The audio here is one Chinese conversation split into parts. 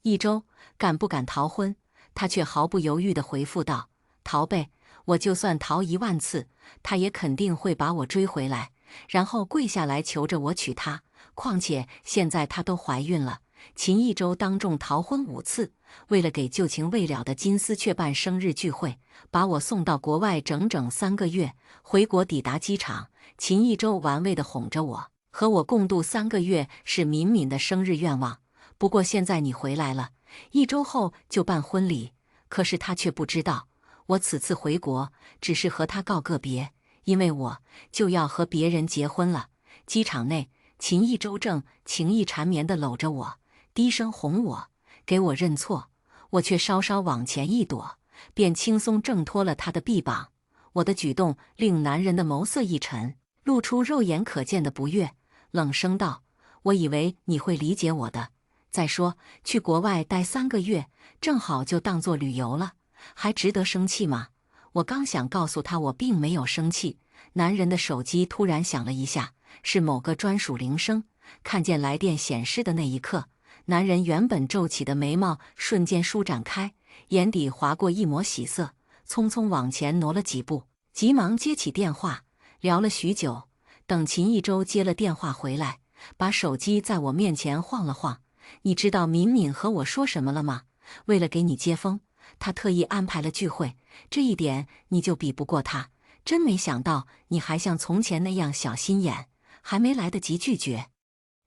一周敢不敢逃婚？他却毫不犹豫地回复道：逃呗，我就算逃1万次，他也肯定会把我追回来，然后跪下来求着我娶她。况且现在她都怀孕了。秦一周当众逃婚5次，为了给旧情未了的金丝雀办生日聚会，把我送到国外整整3个月。回国抵达机场，秦一周玩味地哄着我，和我共度3个月是敏敏的生日愿望。不过现在你回来了，1周后就办婚礼。可是他却不知道，我此次回国只是和他告个别，因为我就要和别人结婚了。机场内，秦一周正情意缠绵地搂着我，低声哄我，给我认错。我却稍稍往前一躲，便轻松挣脱了他的臂膀。我的举动令男人的眸色一沉，露出肉眼可见的不悦，冷声道：我以为你会理解我的。再说，去国外待3个月，正好就当作旅游了，还值得生气吗？我刚想告诉他我并没有生气，男人的手机突然响了一下，是某个专属铃声。看见来电显示的那一刻，男人原本皱起的眉毛瞬间舒展开，眼底划过一抹喜色，匆匆往前挪了几步，急忙接起电话，聊了许久。等秦一周接了电话回来，把手机在我面前晃了晃。你知道敏敏和我说什么了吗？为了给你接风，他特意安排了聚会，这一点你就比不过他。真没想到你还像从前那样小心眼，还没来得及拒绝，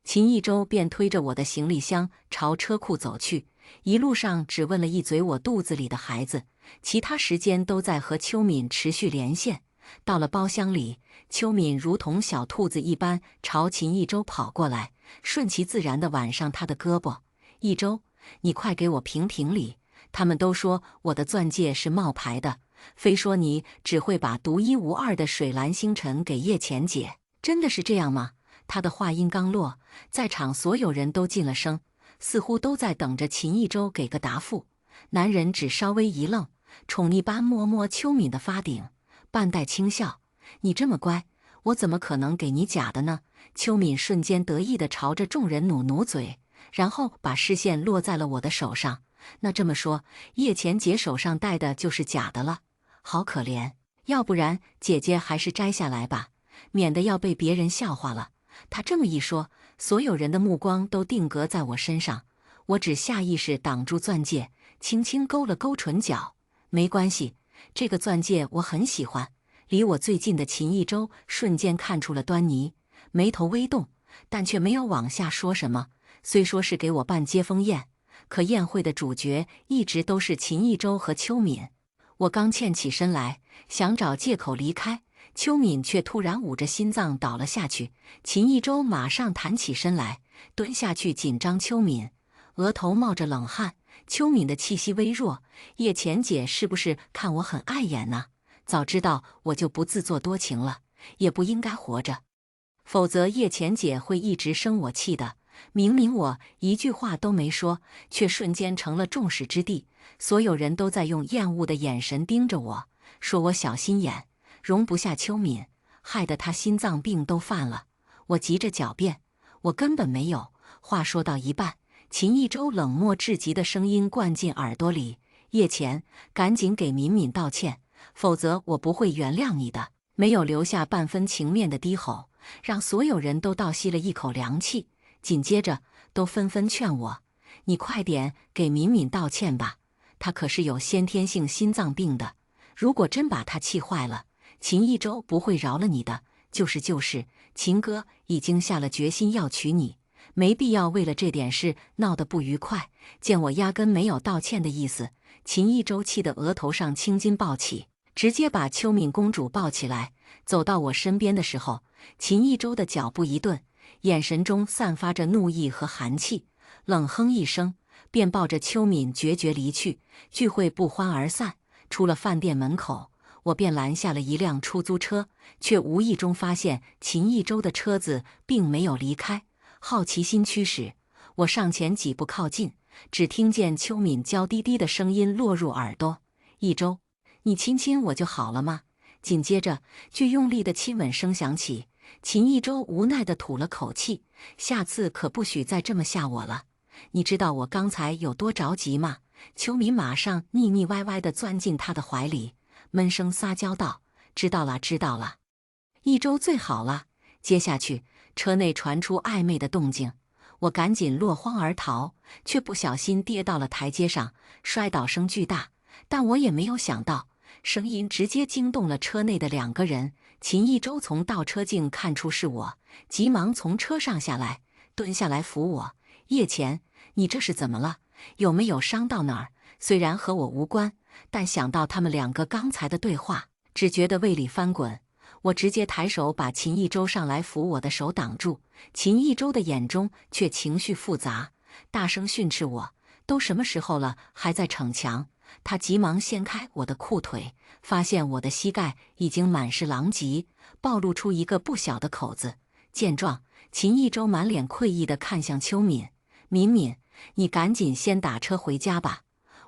秦一周便推着我的行李箱朝车库走去，一路上只问了一嘴我肚子里的孩子，其他时间都在和秋敏持续连线。到了包厢里，秋敏如同小兔子一般朝秦一周跑过来，顺其自然地挽上他的胳膊。一周，你快给我评评理，他们都说我的钻戒是冒牌的，非说你只会把独一无二的水蓝星辰给叶钱姐，真的是这样吗？他的话音刚落，在场所有人都噤了声，似乎都在等着秦一周给个答复。男人只稍微一愣，宠溺般摸摸秋敏的发顶，半带轻笑：你这么乖，我怎么可能给你假的呢？秋敏瞬间得意地朝着众人努努嘴，然后把视线落在了我的手上。那这么说，叶钱姐手上戴的就是假的了？好可怜，要不然姐姐还是摘下来吧，免得要被别人笑话了。他这么一说，所有人的目光都定格在我身上，我只下意识挡住钻戒，轻轻勾了勾唇角。没关系，这个钻戒我很喜欢。离我最近的秦一周瞬间看出了端倪，眉头微动，但却没有往下说什么。虽说是给我办接风宴，可宴会的主角一直都是秦一周和秋敏。我刚欠起身来，想找借口离开，秋敏却突然捂着心脏倒了下去。秦一周马上弹起身来，蹲下去紧张秋敏，额头冒着冷汗。秋敏的气息微弱，叶钱姐是不是看我很碍眼呢？早知道我就不自作多情了，也不应该活着，否则叶钱姐会一直生我气的。明明我一句话都没说，却瞬间成了众矢之的。所有人都在用厌恶的眼神盯着我，说我小心眼，容不下秋敏，害得她心脏病都犯了。我急着狡辩，我根本没有。话说到一半，秦一周冷漠至极的声音灌进耳朵里：叶钱，赶紧给敏敏道歉，否则我不会原谅你的。没有留下半分情面的低吼，让所有人都倒吸了一口凉气。紧接着都纷纷劝我：你快点给敏敏道歉吧，她可是有先天性心脏病的，如果真把她气坏了，秦一周不会饶了你的。就是，秦哥已经下了决心要娶你，没必要为了这点事闹得不愉快。见我压根没有道歉的意思，秦一周气得额头上青筋暴起，直接把秋敏公主抱起来。走到我身边的时候，秦一周的脚步一顿，眼神中散发着怒意和寒气，冷哼一声，便抱着秋敏决绝离去。聚会不欢而散，出了饭店门口，我便拦下了一辆出租车，却无意中发现秦一周的车子并没有离开。好奇心驱使，我上前几步靠近，只听见秋敏娇滴滴的声音落入耳朵：一周，你亲亲我就好了吗？紧接着，具用力的亲吻声响起。秦一周无奈地吐了口气，下次可不许再这么吓我了。你知道我刚才有多着急吗？”秋敏马上腻腻歪歪地钻进他的怀里，闷声撒娇道：“知道了，知道了。一周最好了。”接下去，车内传出暧昧的动静，我赶紧落荒而逃，却不小心跌到了台阶上，摔倒声巨大。但我也没有想到，声音直接惊动了车内的2个人。秦一舟从倒车镜看出是我，急忙从车上下来，蹲下来扶我：“叶钱，你这是怎么了？有没有伤到哪儿？”虽然和我无关，但想到他们2个刚才的对话，只觉得胃里翻滚。我直接抬手把秦一舟上来扶我的手挡住，秦一舟的眼中却情绪复杂，大声训斥我：“都什么时候了，还在逞强！”他急忙掀开我的裤腿，发现我的膝盖已经满是狼藉，暴露出一个不小的口子。见状，秦一舟满脸愧意地看向秋敏：“敏敏，你赶紧先打车回家吧，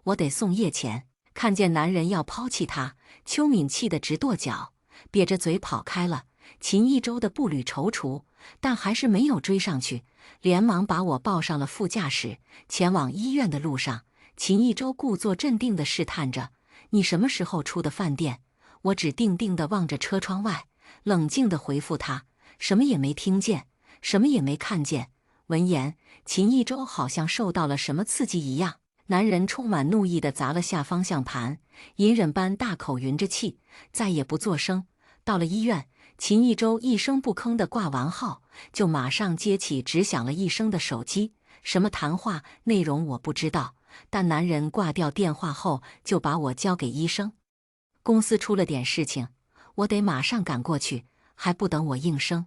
我得送叶钱。”看见男人要抛弃他，秋敏气得直跺脚，瘪着嘴跑开了。秦一舟的步履踌躇，但还是没有追上去，连忙把我抱上了副驾驶。前往医院的路上，秦一舟故作镇定地试探着：“你什么时候出的饭店？”我只定定地望着车窗外，冷静地回复他：“什么也没听见，什么也没看见。”闻言，秦一舟好像受到了什么刺激一样，男人充满怒意地砸了下方向盘，隐忍般大口匀着气，再也不作声。到了医院，秦一舟一声不吭地挂完号，就马上接起只响了一声的手机。什么谈话内容我不知道，但男人挂掉电话后就把我交给医生。公司出了点事情，我得马上赶过去，还不等我应声。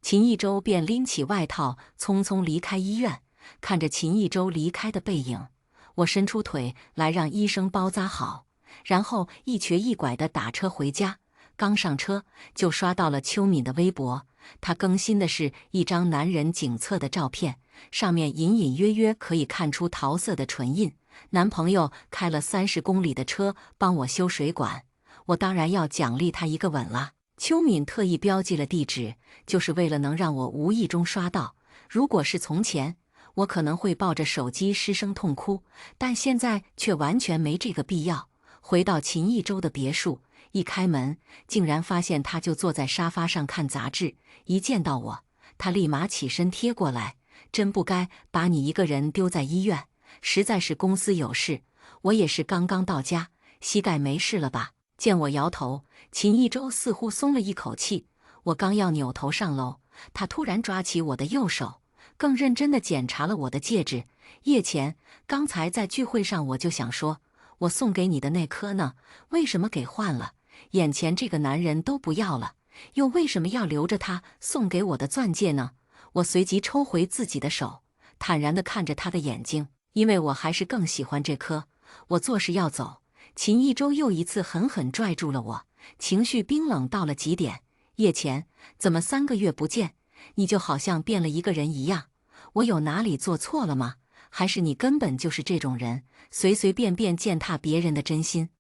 秦一舟便拎起外套，匆匆离开医院。看着秦一舟离开的背影，我伸出腿来让医生包扎好，然后一瘸一拐地打车回家。刚上车就刷到了秋敏的微博，她更新的是一张男人颈侧的照片，上面隐隐约约可以看出桃色的唇印。男朋友开了30公里的车帮我修水管，我当然要奖励他一个吻了。秋敏特意标记了地址，就是为了能让我无意中刷到。如果是从前，我可能会抱着手机失声痛哭，但现在却完全没这个必要。回到秦一舟的别墅，一开门，竟然发现他就坐在沙发上看杂志。一见到我，他立马起身贴过来：“真不该把你一个人丢在医院，实在是公司有事，我也是刚刚到家，膝盖没事了吧？”见我摇头，秦一舟似乎松了一口气。我刚要扭头上楼，他突然抓起我的右手，更认真地检查了我的戒指。“叶钱，刚才在聚会上我就想说，我送给你的那颗呢，为什么给换了？眼前这个男人都不要了，又为什么要留着他送给我的钻戒呢？”我随即抽回自己的手，坦然地看着他的眼睛，因为我还是更喜欢这颗。我作势要走，秦一舟又一次狠狠拽住了我，情绪冰冷到了极点。“叶钱，怎么3个月不见，你就好像变了一个人一样？我有哪里做错了吗？还是你根本就是这种人，随随便便践踏别人的真心？”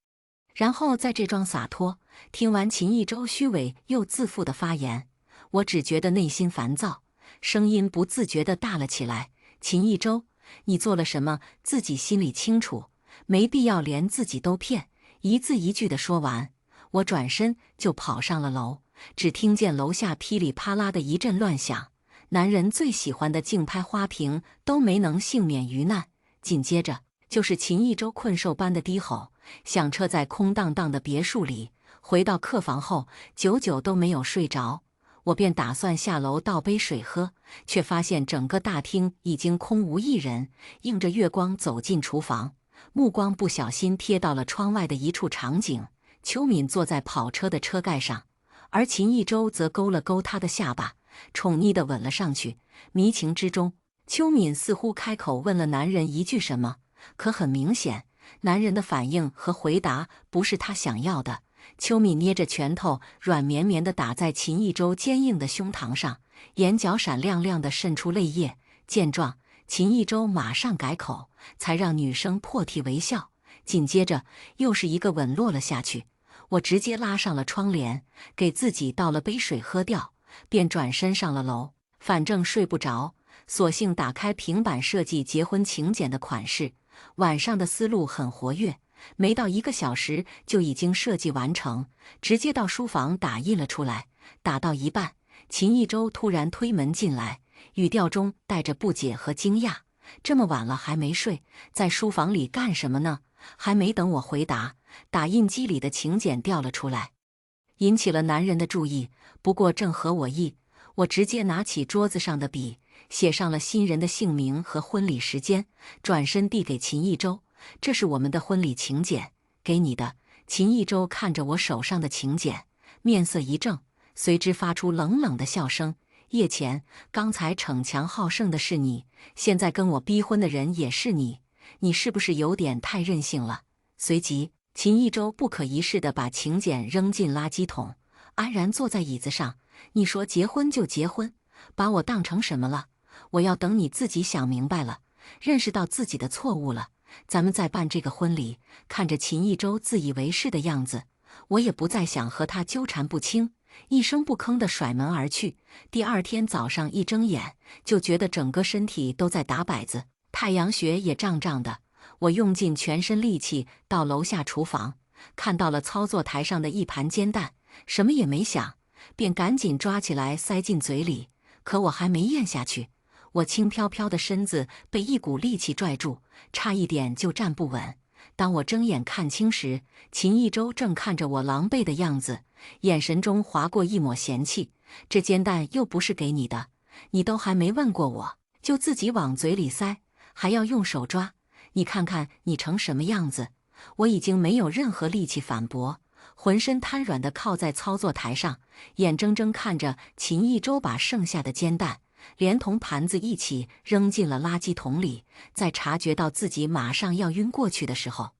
然后在这装洒脱。听完秦一舟虚伪又自负的发言，我只觉得内心烦躁，声音不自觉地大了起来：“秦一舟，你做了什么自己心里清楚，没必要连自己都骗。”一字一句地说完，我转身就跑上了楼，只听见楼下噼里啪啦的一阵乱响，男人最喜欢的竞拍花瓶都没能幸免于难。紧接着就是秦一舟困兽般的低吼，响彻在空荡荡的别墅里。回到客房后，久久都没有睡着，我便打算下楼倒杯水喝，却发现整个大厅已经空无一人。映着月光走进厨房，目光不小心瞥到了窗外的一处场景：秋敏坐在跑车的车盖上，而秦一舟则勾了勾她的下巴，宠溺地吻了上去。迷情之中，秋敏似乎开口问了男人一句什么，可很明显，男人的反应和回答不是他想要的。秋敏捏着拳头，软绵绵地打在秦一舟坚硬的胸膛上，眼角闪亮亮地渗出泪液。见状，秦一舟马上改口，才让女生破涕为笑。紧接着又是一个吻落了下去，我直接拉上了窗帘，给自己倒了杯水喝掉，便转身上了楼。反正睡不着，索性打开平板设计结婚请柬的款式。晚上的思路很活跃，没到1个小时就已经设计完成，直接到书房打印了出来。打到一半，秦一舟突然推门进来，语调中带着不解和惊讶：“这么晚了还没睡，在书房里干什么呢？”还没等我回答，打印机里的请柬掉了出来，引起了男人的注意。不过正合我意，我直接拿起桌子上的笔，写上了新人的姓名和婚礼时间，转身递给秦一舟：“这是我们的婚礼请柬，给你的。”秦一舟看着我手上的请柬，面色一正，随之发出冷冷的笑声：“叶钱，刚才逞强好胜的是你，现在跟我逼婚的人也是你，你是不是有点太任性了？”随即，秦一舟不可一世地把请柬扔进垃圾桶，安然坐在椅子上。“你说结婚就结婚，把我当成什么了？我要等你自己想明白了，认识到自己的错误了，咱们再办这个婚礼。”看着秦一舟自以为是的样子，我也不再想和他纠缠不清，一声不吭地甩门而去。第二天早上一睁眼，就觉得整个身体都在打摆子，太阳穴也胀胀的。我用尽全身力气到楼下厨房，看到了操作台上的一盘煎蛋，什么也没想，便赶紧抓起来塞进嘴里。可我还没咽下去，我轻飘飘的身子被一股力气拽住，差一点就站不稳。当我睁眼看清时，秦一舟正看着我狼狈的样子，眼神中划过一抹嫌弃：“这煎蛋又不是给你的，你都还没问过我，就自己往嘴里塞，还要用手抓，你看看你成什么样子！”我已经没有任何力气反驳，浑身瘫软地靠在操作台上，眼睁睁看着秦一舟把剩下的煎蛋连同盘子一起扔进了垃圾桶里。在察觉到自己马上要晕过去的时候，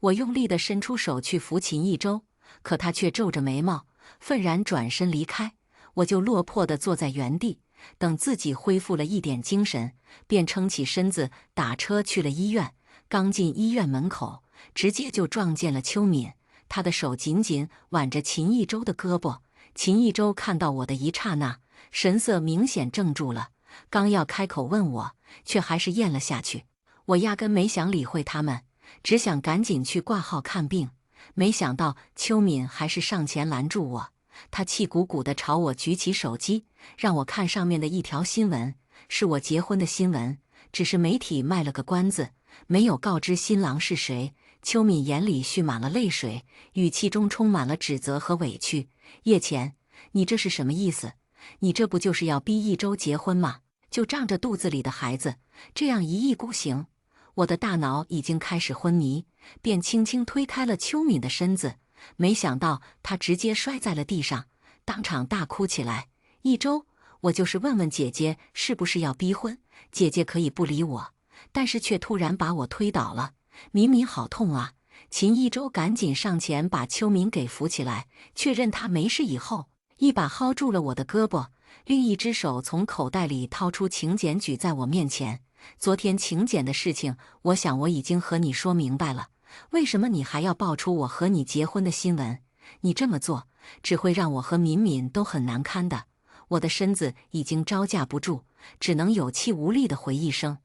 我用力地伸出手去扶秦一舟，可他却皱着眉毛，愤然转身离开。我就落魄地坐在原地，等自己恢复了一点精神，便撑起身子打车去了医院。刚进医院门口，直接就撞见了秋敏，他的手紧紧挽着秦一舟的胳膊。秦一舟看到我的一刹那，神色明显怔住了，刚要开口问我，却还是咽了下去。我压根没想理会他们，只想赶紧去挂号看病。没想到秋敏还是上前拦住我，她气鼓鼓地朝我举起手机，让我看上面的一条新闻，是我结婚的新闻，只是媒体卖了个关子，没有告知新郎是谁。秋敏眼里蓄满了泪水，语气中充满了指责和委屈：“叶钱，你这是什么意思？你这不就是要逼一舟结婚吗？就仗着肚子里的孩子，这样一意孤行！”我的大脑已经开始昏迷，便轻轻推开了秋敏的身子，没想到她直接摔在了地上，当场大哭起来：“一舟，我就是问问姐姐是不是要逼婚，姐姐可以不理我，但是却突然把我推倒了，敏敏好痛啊！”秦一舟赶紧上前把秋敏给扶起来，确认她没事以后，一把薅住了我的胳膊，另一只手从口袋里掏出请柬举在我面前：“昨天请柬的事情，我想我已经和你说明白了，为什么你还要爆出我和你结婚的新闻？你这么做只会让我和敏敏都很难堪的。”我的身子已经招架不住，只能有气无力地回一声：“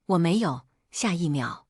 我没有。”下一秒，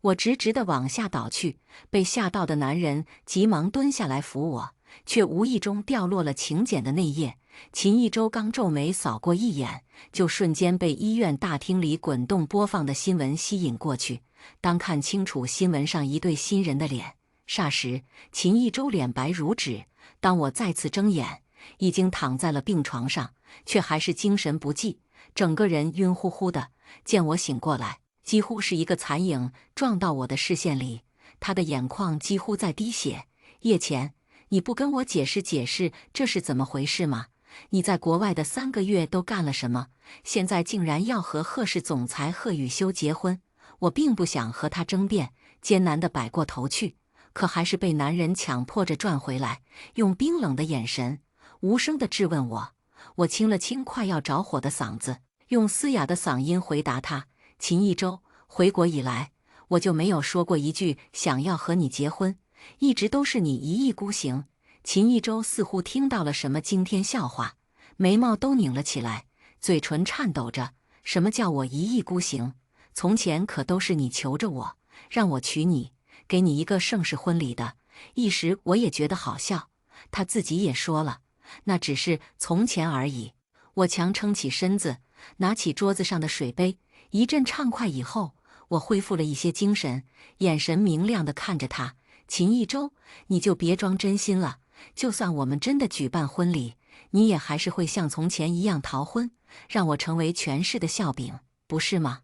我直直地往下倒去，被吓到的男人急忙蹲下来扶我，却无意中掉落了请柬的内页。秦一舟刚皱眉扫过一眼，就瞬间被医院大厅里滚动播放的新闻吸引过去。当看清楚新闻上一对新人的脸，霎时秦一舟脸白如纸。当我再次睁眼，已经躺在了病床上，却还是精神不济，整个人晕乎乎的。见我醒过来，几乎是一个残影撞到我的视线里，他的眼眶几乎在滴血：“叶钱，你不跟我解释解释这是怎么回事吗？你在国外的3个月都干了什么？现在竟然要和贺氏总裁贺宇修结婚？”我并不想和他争辩，艰难地摆过头去，可还是被男人强迫着转回来，用冰冷的眼神无声地质问我。我清了清快要着火的嗓子，用嘶哑的嗓音回答他：“秦一舟，回国以来，我就没有说过一句想要和你结婚，一直都是你一意孤行。”秦一舟似乎听到了什么惊天笑话，眉毛都拧了起来，嘴唇颤抖着：“什么叫我一意孤行？从前可都是你求着我，让我娶你，给你一个盛世婚礼的。”一时我也觉得好笑，他自己也说了，那只是从前而已。我强撑起身子，拿起桌子上的水杯，一阵畅快以后，我恢复了一些精神，眼神明亮地看着他：“秦一舟，你就别装真心了。就算我们真的举办婚礼，你也还是会像从前一样逃婚，让我成为全市的笑柄，不是吗？”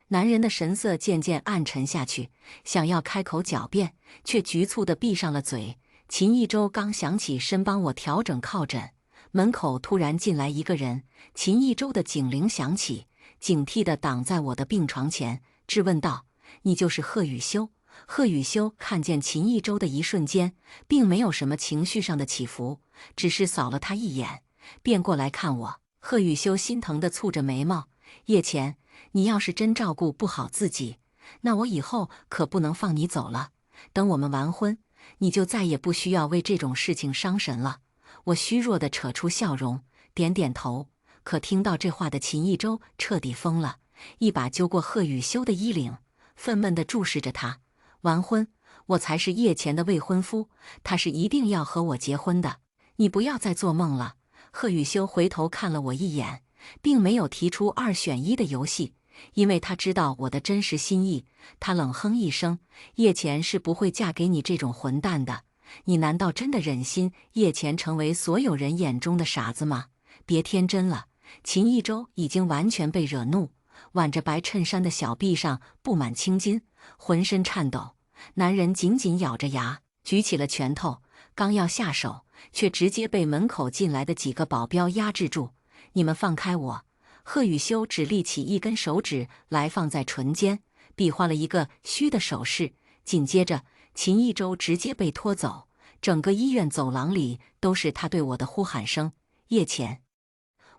男人的神色渐渐暗沉下去，想要开口狡辩，却局促地闭上了嘴。秦一舟刚想起身帮我调整靠枕，门口突然进来一个人。秦一舟的警铃响起，警惕地挡在我的病床前，质问道：“你就是贺雨修？”贺雨修看见秦一舟的一瞬间，并没有什么情绪上的起伏，只是扫了他一眼，便过来看我。贺雨修心疼地蹙着眉毛：“叶钱，你要是真照顾不好自己，那我以后可不能放你走了。等我们完婚，你就再也不需要为这种事情伤神了。”我虚弱地扯出笑容，点点头。可听到这话的秦一舟彻底疯了，一把揪过贺雨修的衣领，愤懑地注视着他。完婚，我才是叶钱的未婚夫，他是一定要和我结婚的。你不要再做梦了。贺雨修回头看了我一眼，并没有提出2选1的游戏，因为他知道我的真实心意。他冷哼一声：“叶钱是不会嫁给你这种混蛋的。你难道真的忍心叶钱成为所有人眼中的傻子吗？别天真了。”秦一舟已经完全被惹怒，挽着白衬衫的小臂上布满青筋，浑身颤抖。男人紧紧咬着牙，举起了拳头，刚要下手，却直接被门口进来的几个保镖压制住。“你们放开我！”贺雨修只立起一根手指来放在唇间，比划了一个虚的手势。紧接着，秦一舟直接被拖走，整个医院走廊里都是他对我的呼喊声：“叶钱，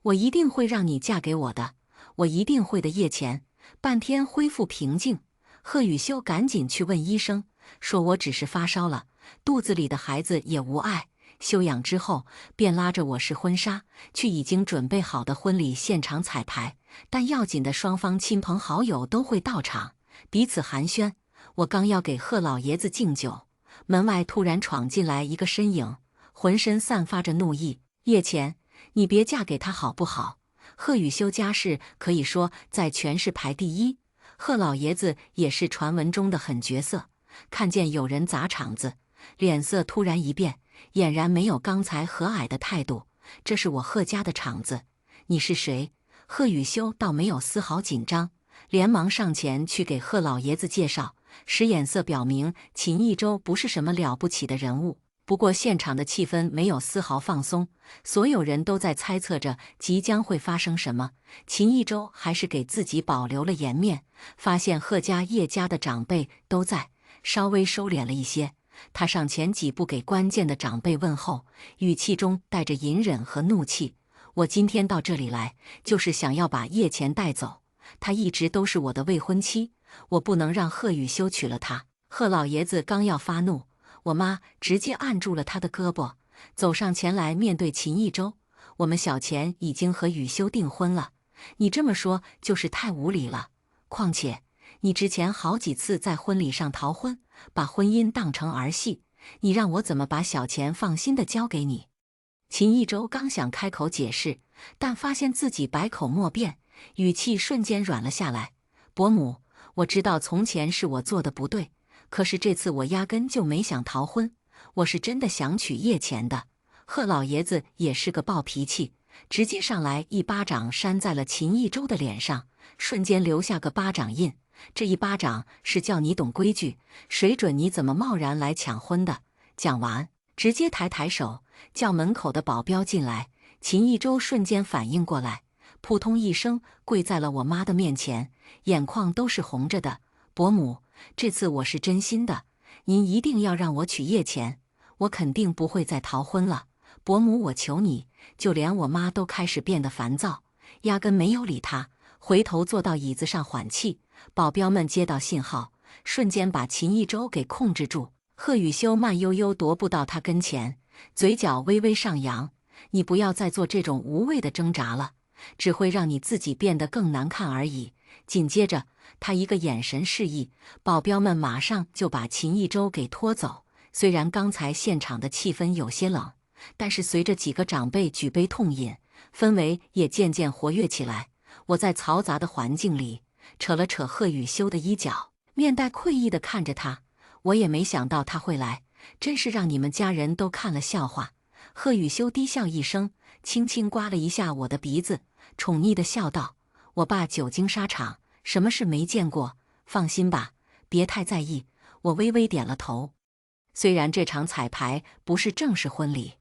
我一定会让你嫁给我的，我一定会的。”叶钱半天恢复平静，贺雨修赶紧去问医生，说我只是发烧了，肚子里的孩子也无碍。休养之后，便拉着我试婚纱，去已经准备好的婚礼现场彩排。但要紧的，双方亲朋好友都会到场，彼此寒暄。我刚要给贺老爷子敬酒，门外突然闯进来一个身影，浑身散发着怒意：“叶钱，你别嫁给他好不好？”贺雨修家世可以说在全市排第1，贺老爷子也是传闻中的狠角色。看见有人砸场子，脸色突然一变，俨然没有刚才和蔼的态度。“这是我贺家的场子，你是谁？”贺雨修倒没有丝毫紧张，连忙上前去给贺老爷子介绍，使眼色表明秦一舟不是什么了不起的人物。不过现场的气氛没有丝毫放松，所有人都在猜测着即将会发生什么。秦一舟还是给自己保留了颜面，发现贺家、叶家的长辈都在，稍微收敛了一些。他上前几步给关键的长辈问候，语气中带着隐忍和怒气：“我今天到这里来，就是想要把叶钱带走。她一直都是我的未婚妻，我不能让贺雨修娶了她。”贺老爷子刚要发怒，我妈直接按住了他的胳膊，走上前来面对秦一舟：“我们小钱已经和雨修订婚了，你这么说就是太无理了。况且你之前好几次在婚礼上逃婚，把婚姻当成儿戏，你让我怎么把小钱放心的交给你？”秦一舟刚想开口解释，但发现自己百口莫辩，语气瞬间软了下来：“伯母，我知道从前是我做的不对，可是这次我压根就没想逃婚，我是真的想娶叶钱的。”贺老爷子也是个暴脾气，直接上来一巴掌扇在了秦一舟的脸上，瞬间留下个巴掌印。这一巴掌是叫你懂规矩，水准你怎么贸然来抢婚的？讲完，直接抬手叫门口的保镖进来。秦一舟瞬间反应过来，扑通一声跪在了我妈的面前，眼眶都是红着的：“伯母，这次我是真心的，您一定要让我娶叶钱，我肯定不会再逃婚了。伯母，我求你！”就连我妈都开始变得烦躁，压根没有理他，回头坐到椅子上缓气。保镖们接到信号，瞬间把秦一舟给控制住。贺雨修慢悠悠踱步到他跟前，嘴角微微上扬：“你不要再做这种无谓的挣扎了，只会让你自己变得更难看而已。紧接着，他一个眼神示意，保镖们马上就把秦一舟给拖走。虽然刚才现场的气氛有些冷，但是随着几个长辈举杯痛饮，氛围也渐渐活跃起来。我在嘈杂的环境里扯了扯贺雨修的衣角，面带愧意地看着他。我也没想到他会来，真是让你们家人都看了笑话。贺雨修低笑一声，轻轻刮了一下我的鼻子，宠溺地笑道：“我爸久经沙场，什么事没见过？放心吧，别太在意。”我微微点了头。虽然这场彩排不是正式婚礼，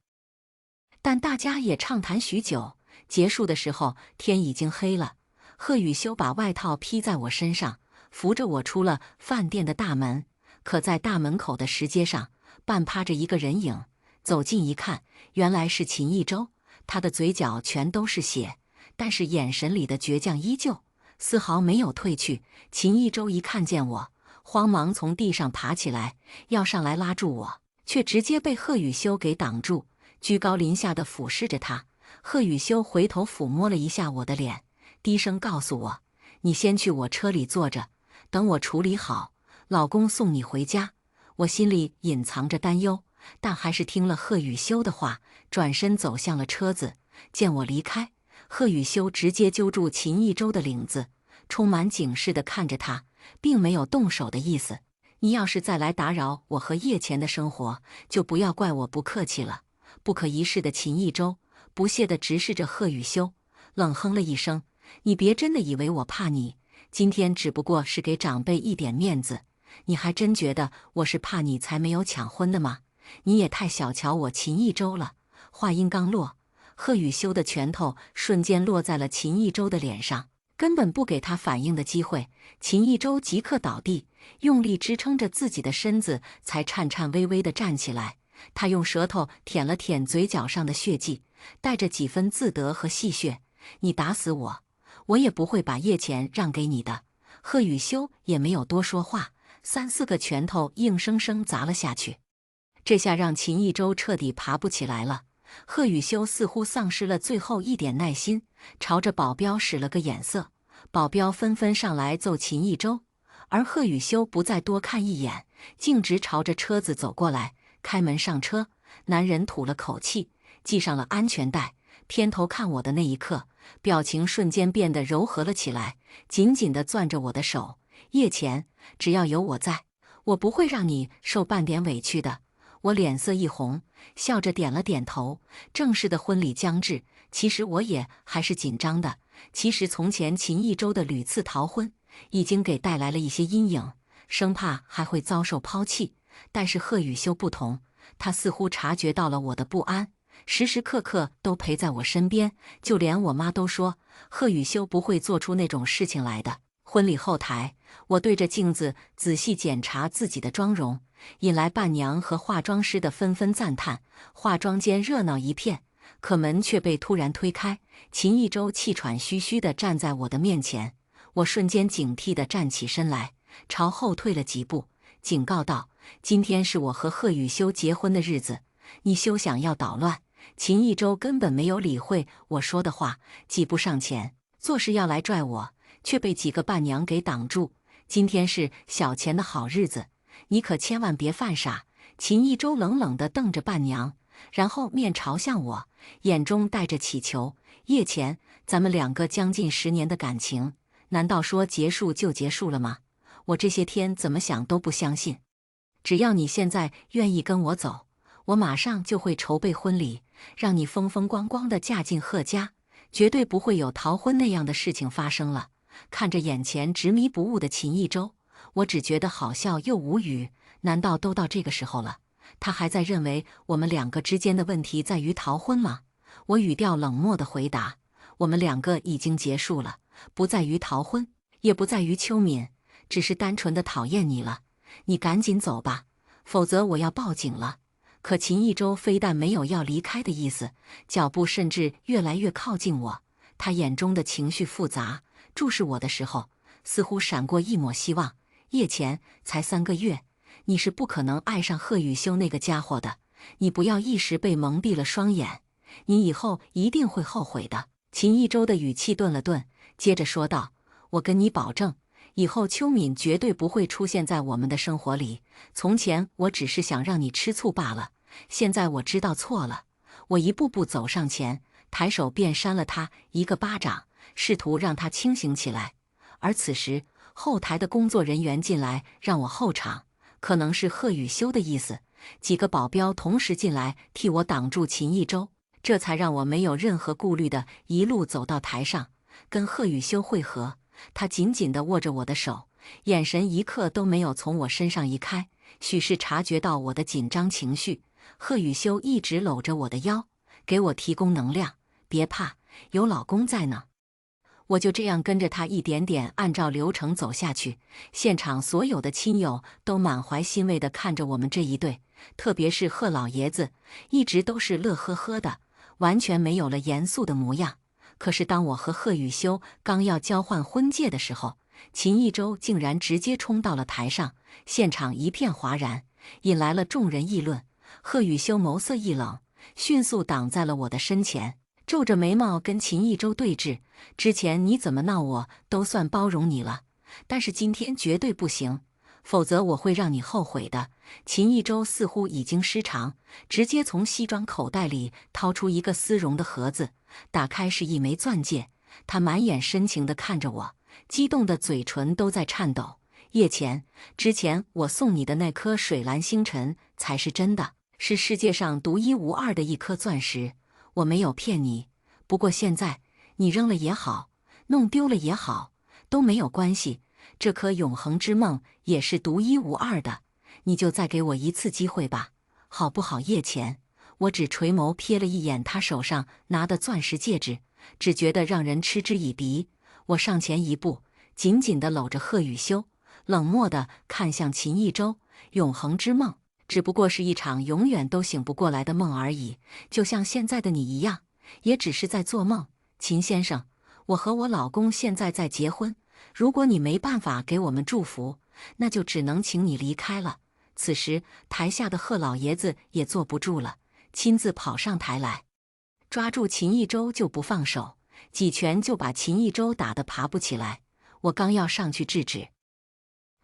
但大家也畅谈许久。结束的时候，天已经黑了。贺雨修把外套披在我身上，扶着我出了饭店的大门。可在大门口的石阶上，半趴着一个人影。走近一看，原来是秦一舟。他的嘴角全都是血，但是眼神里的倔强依旧，丝毫没有褪去。秦一舟一看见我，慌忙从地上爬起来，要上来拉住我，却直接被贺雨修给挡住，居高临下地俯视着他。贺雨修回头抚摸了一下我的脸，低声告诉我：“你先去我车里坐着，等我处理好，老公送你回家。”我心里隐藏着担忧，但还是听了贺雨修的话，转身走向了车子。见我离开，贺雨修直接揪住秦一舟的领子，充满警示地看着他，并没有动手的意思。你要是再来打扰我和叶钱的生活，就不要怪我不客气了。不可一世的秦一舟不屑地直视着贺雨修，冷哼了一声：“你别真的以为我怕你，今天只不过是给长辈一点面子。你还真觉得我是怕你才没有抢婚的吗？你也太小瞧我秦一舟了。”话音刚落，贺雨修的拳头瞬间落在了秦一舟的脸上，根本不给他反应的机会。秦一舟即刻倒地，用力支撑着自己的身子，才颤颤巍巍地站起来。他用舌头舔了舔嘴角上的血迹，带着几分自得和戏谑：“你打死我，我也不会把叶钱让给你的。”贺雨修也没有多说话，3、4个拳头硬生生砸了下去。这下让秦一舟彻底爬不起来了。贺雨修似乎丧失了最后一点耐心，朝着保镖使了个眼色，保镖纷纷上来揍秦一舟，而贺雨修不再多看一眼，径直朝着车子走过来。开门上车，男人吐了口气，系上了安全带，偏头看我的那一刻，表情瞬间变得柔和了起来，紧紧地攥着我的手：“叶钱，只要有我在，我不会让你受半点委屈的。”我脸色一红，笑着点了点头。正式的婚礼将至，其实我也还是紧张的。其实从前秦一舟的屡次逃婚，已经给带来了一些阴影，生怕还会遭受抛弃。但是贺雨修不同，他似乎察觉到了我的不安，时时刻刻都陪在我身边。就连我妈都说，贺雨修不会做出那种事情来的。婚礼后台，我对着镜子仔细检查自己的妆容，引来伴娘和化妆师的纷纷赞叹。化妆间热闹一片，可门却被突然推开，秦一舟气喘吁吁地站在我的面前。我瞬间警惕地站起身来，朝后退了几步，警告道：“今天是我和贺雨修结婚的日子，你休想要捣乱。”秦一舟根本没有理会我说的话，几步上前，做事要来拽我，却被几个伴娘给挡住。“今天是小钱的好日子，你可千万别犯傻。”秦一舟冷冷地瞪着伴娘，然后面朝向我，眼中带着乞求：“叶钱，咱们2个将近10年的感情，难道说结束就结束了吗？我这些天怎么想都不相信。只要你现在愿意跟我走，我马上就会筹备婚礼，让你风风光光地嫁进贺家，绝对不会有逃婚那样的事情发生了。”看着眼前执迷不悟的秦一舟，我只觉得好笑又无语。难道都到这个时候了，他还在认为我们2个之间的问题在于逃婚吗？我语调冷漠地回答：“我们2个已经结束了，不在于逃婚，也不在于秋敏，只是单纯的讨厌你了。你赶紧走吧，否则我要报警了。”可秦一舟非但没有要离开的意思，脚步甚至越来越靠近我。他眼中的情绪复杂，注视我的时候，似乎闪过一抹希望。“叶钱，才3个月，你是不可能爱上贺雨修那个家伙的。你不要一时被蒙蔽了双眼，你以后一定会后悔的。”秦一舟的语气顿了顿，接着说道：“我跟你保证，以后秋敏绝对不会出现在我们的生活里。从前我只是想让你吃醋罢了，现在我知道错了。”我一步步走上前，抬手便扇了他一个巴掌，试图让他清醒起来。而此时，后台的工作人员进来让我候场，可能是贺雨修的意思。几个保镖同时进来替我挡住秦一舟，这才让我没有任何顾虑的一路走到台上，跟贺雨修会合。他紧紧地握着我的手，眼神一刻都没有从我身上移开，许是察觉到我的紧张情绪。贺雨修一直搂着我的腰，给我提供能量。别怕，有老公在呢。我就这样跟着他一点点按照流程走下去。现场所有的亲友都满怀欣慰地看着我们这一对，特别是贺老爷子，一直都是乐呵呵的，完全没有了严肃的模样。可是当我和贺雨修刚要交换婚戒的时候，秦一舟竟然直接冲到了台上，现场一片哗然，引来了众人议论。贺雨修眸色一冷，迅速挡在了我的身前，皱着眉毛跟秦一舟对峙。之前你怎么闹我都算包容你了，但是今天绝对不行，否则我会让你后悔的。秦一舟似乎已经失常，直接从西装口袋里掏出一个丝绒的盒子，打开是一枚钻戒。他满眼深情地看着我，激动的嘴唇都在颤抖。叶钱，之前我送你的那颗水蓝星辰才是真的，是世界上独一无二的一颗钻石，我没有骗你。不过现在你扔了也好，弄丢了也好，都没有关系，这颗永恒之梦也是独一无二的，你就再给我一次机会吧，好不好？叶钱，我只垂眸瞥了一眼他手上拿的钻石戒指，只觉得让人嗤之以鼻。我上前一步，紧紧地搂着贺雨修，冷漠地看向秦一舟。永恒之梦只不过是一场永远都醒不过来的梦而已，就像现在的你一样，也只是在做梦。秦先生，我和我老公现在在结婚，如果你没办法给我们祝福，那就只能请你离开了。此时，台下的贺老爷子也坐不住了，亲自跑上台来，抓住秦一舟就不放手，几拳就把秦一舟打得爬不起来。我刚要上去制止，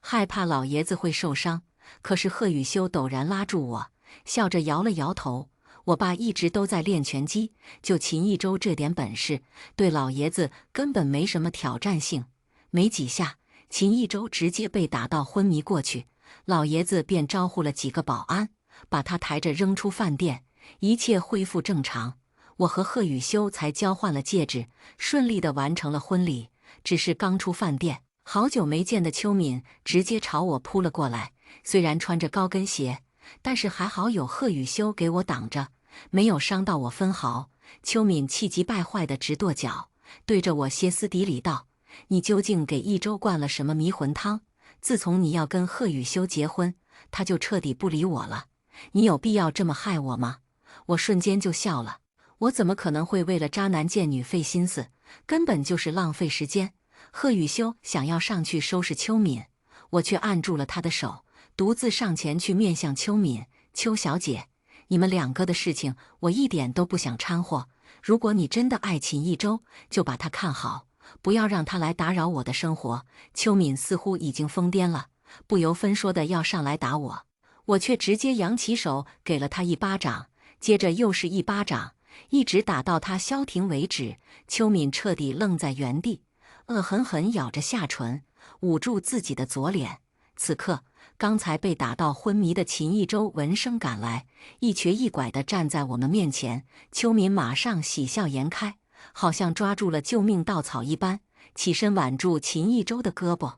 害怕老爷子会受伤，可是贺雨修陡然拉住我，笑着摇了摇头。我爸一直都在练拳击，就秦一舟这点本事，对老爷子根本没什么挑战性。没几下，秦一舟直接被打到昏迷过去，老爷子便招呼了几个保安，把他抬着扔出饭店。一切恢复正常，我和贺雨修才交换了戒指，顺利地完成了婚礼。只是刚出饭店，好久没见的秋敏直接朝我扑了过来，虽然穿着高跟鞋，但是还好有贺雨修给我挡着，没有伤到我分毫。秋敏气急败坏地直跺脚，对着我歇斯底里道：“你究竟给一舟灌了什么迷魂汤？自从你要跟贺雨修结婚，他就彻底不理我了。你有必要这么害我吗？”我瞬间就笑了，我怎么可能会为了渣男贱女费心思，根本就是浪费时间。贺雨修想要上去收拾秋敏，我却按住了他的手，独自上前去面向秋敏：“邱小姐，你们两个的事情我一点都不想掺和。如果你真的爱秦一舟，就把他看好，不要让他来打扰我的生活。”秋敏似乎已经疯癫了，不由分说的要上来打我，我却直接扬起手给了他一巴掌，接着又是一巴掌，一直打到他消停为止。秋敏彻底愣在原地，恶狠狠咬着下唇，捂住自己的左脸。此刻，刚才被打到昏迷的秦一舟闻声赶来，一瘸一拐地站在我们面前。秋敏马上喜笑颜开，好像抓住了救命稻草一般，起身挽住秦一舟的胳膊，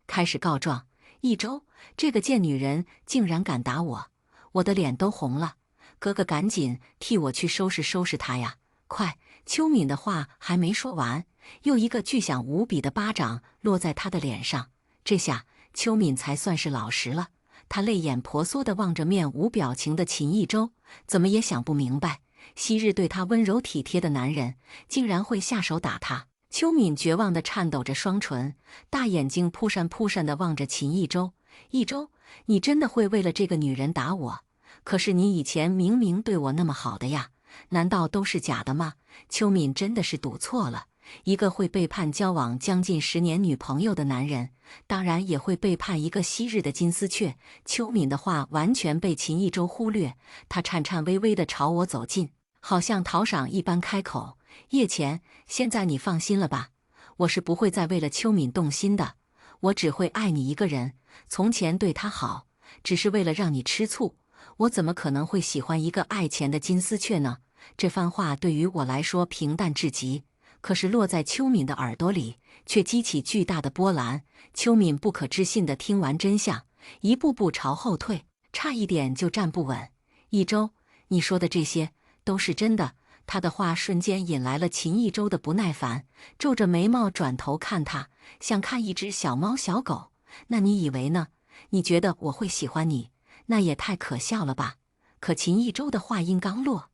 开始告状：“一舟，这个贱女人竟然敢打我！”我的脸都红了，哥哥赶紧替我去收拾收拾她呀！快！秋敏的话还没说完，又一个巨响无比的巴掌落在她的脸上。这下秋敏才算是老实了，她泪眼婆娑地望着面无表情的秦一舟，怎么也想不明白，昔日对她温柔体贴的男人，竟然会下手打她。秋敏绝望地颤抖着双唇，大眼睛扑闪扑闪地望着秦一舟：“一舟，你真的会为了这个女人打我？可是你以前明明对我那么好的呀！难道都是假的吗？秋敏真的是赌错了。一个会背叛交往将近10年女朋友的男人，当然也会背叛一个昔日的金丝雀。秋敏的话完全被秦一舟忽略，他颤颤巍巍地朝我走近，好像讨赏一般开口：“叶浅，现在你放心了吧？我是不会再为了秋敏动心的，我只会爱你一个人。从前对她好，只是为了让你吃醋，我怎么可能会喜欢一个爱钱的金丝雀呢？”这番话对于我来说平淡至极。可是落在秋敏的耳朵里，却激起巨大的波澜。秋敏不可置信地听完真相，一步步朝后退，差一点就站不稳。一舟，你说的这些都是真的？他的话瞬间引来了秦一舟的不耐烦，皱着眉毛转头看他，像看一只小猫小狗。那你以为呢？你觉得我会喜欢你？那也太可笑了吧！可秦一舟的话音刚落，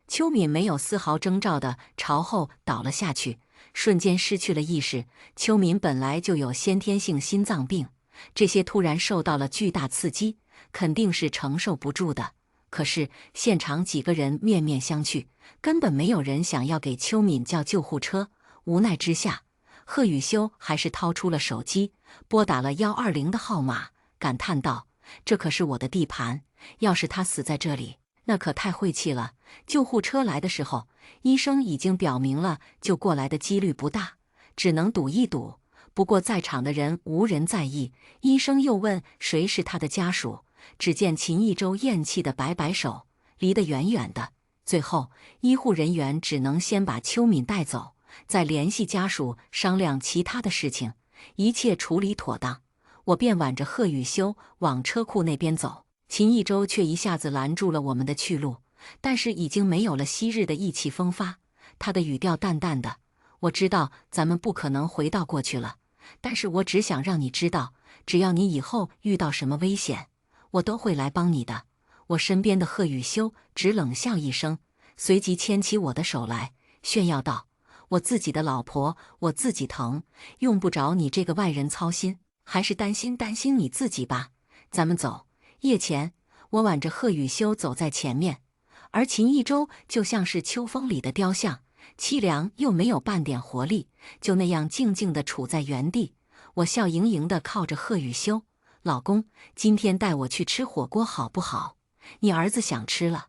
秋敏没有丝毫征兆地朝后倒了下去，瞬间失去了意识。秋敏本来就有先天性心脏病，这些突然受到了巨大刺激，肯定是承受不住的。可是现场几个人面面相觑，根本没有人想要给秋敏叫救护车。无奈之下，贺雨修还是掏出了手机，拨打了120的号码，感叹道：“这可是我的地盘，要是他死在这里，那可太晦气了。”救护车来的时候，医生已经表明了救过来的几率不大，只能赌一赌。不过在场的人无人在意。医生又问谁是他的家属，只见秦一舟厌弃的摆摆手，离得远远的。最后，医护人员只能先把秋敏带走，再联系家属商量其他的事情。一切处理妥当，我便挽着贺雨修往车库那边走。秦一舟却一下子拦住了我们的去路。但是已经没有了昔日的意气风发，他的语调淡淡的：“我知道咱们不可能回到过去了，但是我只想让你知道，只要你以后遇到什么危险，我都会来帮你的。”我身边的贺雨修只冷笑一声，随即牵起我的手来，炫耀道：“我自己的老婆，我自己疼，用不着你这个外人操心，还是担心你自己吧。咱们走。”夜前，我挽着贺雨修走在前面。而秦一舟就像是秋风里的雕像，凄凉又没有半点活力，就那样静静地处在原地。我笑盈盈地靠着贺雨修：“老公，今天带我去吃火锅好不好？你儿子想吃了。”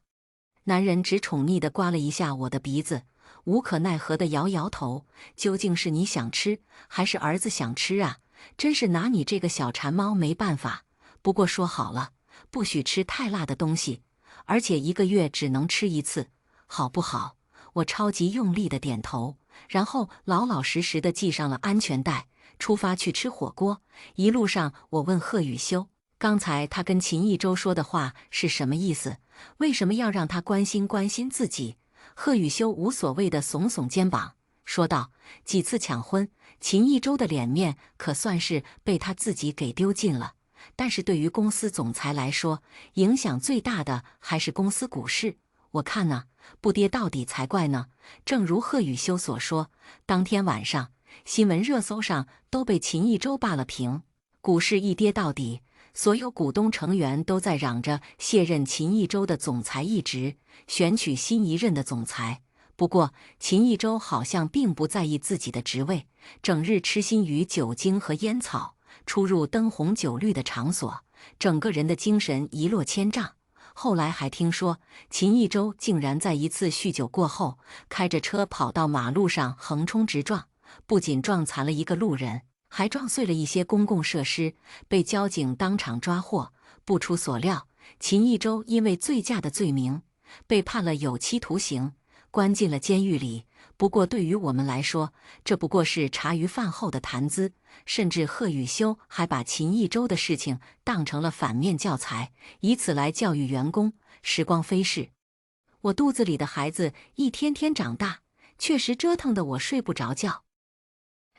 男人只宠溺地刮了一下我的鼻子，无可奈何地摇摇头：“究竟是你想吃，还是儿子想吃啊？真是拿你这个小馋猫没办法。不过说好了，不许吃太辣的东西。而且1个月只能吃1次，好不好？”我超级用力的点头，然后老老实实的系上了安全带，出发去吃火锅。一路上，我问贺雨修，刚才他跟秦一舟说的话是什么意思？为什么要让他关心自己？贺雨修无所谓的耸耸肩膀，说道：“几次抢婚，秦一舟的脸面可算是被他自己给丢尽了。但是对于公司总裁来说，影响最大的还是公司股市。我看呢，不跌到底才怪呢。”正如贺雨修所说，当天晚上新闻热搜上都被秦一舟霸了屏。股市一跌到底，所有股东成员都在嚷着卸任秦一舟的总裁一职，选取新一任的总裁。不过，秦一舟好像并不在意自己的职位，整日痴心于酒精和烟草。出入灯红酒绿的场所，整个人的精神一落千丈。后来还听说，秦一舟竟然在一次酗酒过后，开着车跑到马路上横冲直撞，不仅撞残了一个路人，还撞碎了一些公共设施，被交警当场抓获。不出所料，秦一舟因为醉驾的罪名，被判了有期徒刑，关进了监狱里。不过对于我们来说，这不过是茶余饭后的谈资，甚至贺雨修还把秦一舟的事情当成了反面教材，以此来教育员工。时光飞逝，我肚子里的孩子一天天长大，确实折腾得我睡不着觉。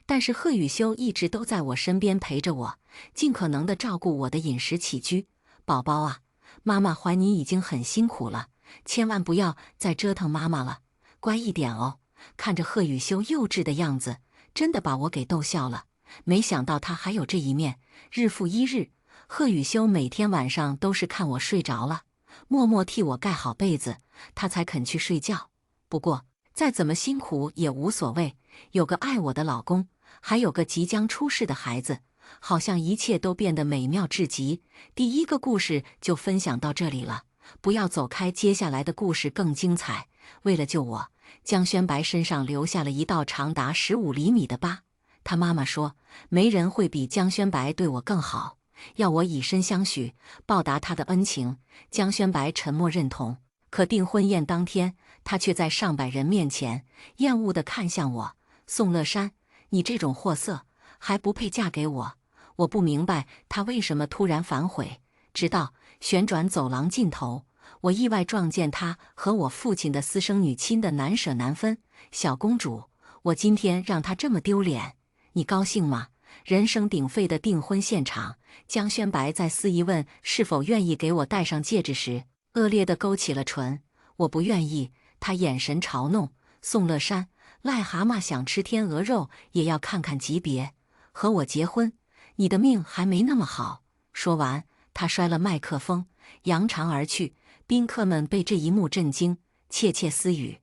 但是贺雨修一直都在我身边陪着我，尽可能地照顾我的饮食起居。宝宝啊，妈妈怀你已经很辛苦了，千万不要再折腾妈妈了，乖一点哦。看着贺雨修幼稚的样子，真的把我给逗笑了。没想到他还有这一面。日复一日，贺雨修每天晚上都是看我睡着了，默默替我盖好被子，他才肯去睡觉。不过再怎么辛苦也无所谓，有个爱我的老公，还有个即将出世的孩子，好像一切都变得美妙至极。第一个故事就分享到这里了，不要走开，接下来的故事更精彩。为了救我，江轩白身上留下了一道长达15厘米的疤。他妈妈说，没人会比江轩白对我更好，要我以身相许，报答他的恩情。江轩白沉默认同。可订婚宴当天，他却在上百人面前厌恶地看向我：“宋乐山，你这种货色还不配嫁给我。”我不明白他为什么突然反悔，直到旋转走廊尽头，我意外撞见他和我父亲的私生女亲得难舍难分。小公主，我今天让她这么丢脸，你高兴吗？人声鼎沸的订婚现场，江轩白在司仪问是否愿意给我戴上戒指时，恶劣地勾起了唇。我不愿意。他眼神嘲弄。宋乐山，癞蛤蟆想吃天鹅肉也要看看级别，和我结婚，你的命还没那么好。说完，他摔了麦克风，扬长而去。宾客们被这一幕震惊，窃窃私语。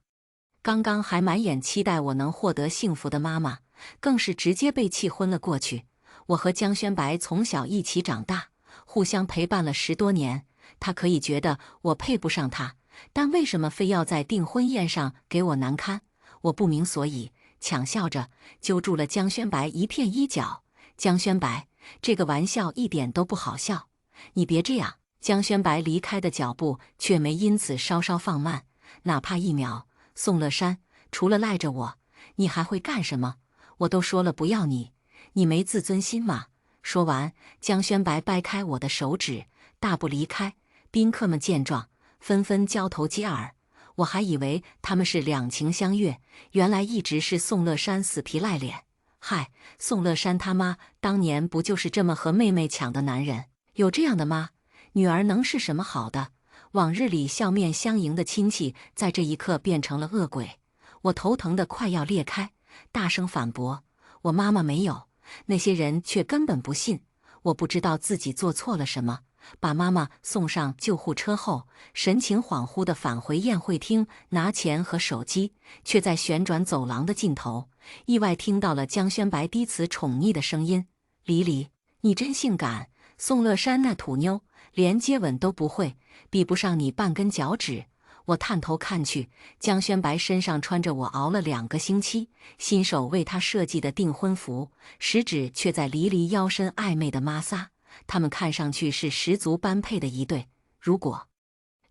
刚刚还满眼期待我能获得幸福的妈妈，更是直接被气昏了过去。我和江轩白从小一起长大，互相陪伴了10多年。他可以觉得我配不上他，但为什么非要在订婚宴上给我难堪？我不明所以，抢笑着揪住了江轩白一片衣角。江轩白，这个玩笑一点都不好笑，你别这样。江轩白离开的脚步却没因此稍稍放慢，哪怕1秒。宋乐山，除了赖着我，你还会干什么？我都说了不要你，你没自尊心吗？说完，江轩白掰开我的手指，大步离开。宾客们见状，纷纷交头接耳。我还以为他们是两情相悦，原来一直是宋乐山死皮赖脸。嗨，宋乐山他妈当年不就是这么和妹妹抢的男人？有这样的妈，女儿能是什么好的？往日里笑面相迎的亲戚，在这一刻变成了恶鬼。我头疼得快要裂开，大声反驳：我妈妈没有。那些人却根本不信。我不知道自己做错了什么，把妈妈送上救护车后，神情恍惚地返回宴会厅拿钱和手机，却在旋转走廊的尽头，意外听到了江轩白低词宠溺的声音：“黎黎，你真性感。宋乐山那土妞，连接吻都不会，比不上你半根脚趾。”我探头看去，江轩白身上穿着我熬了2个星期亲手为他设计的订婚服，食指却在黎黎腰身暧昧的摩挲。他们看上去是十足般配的一对。如果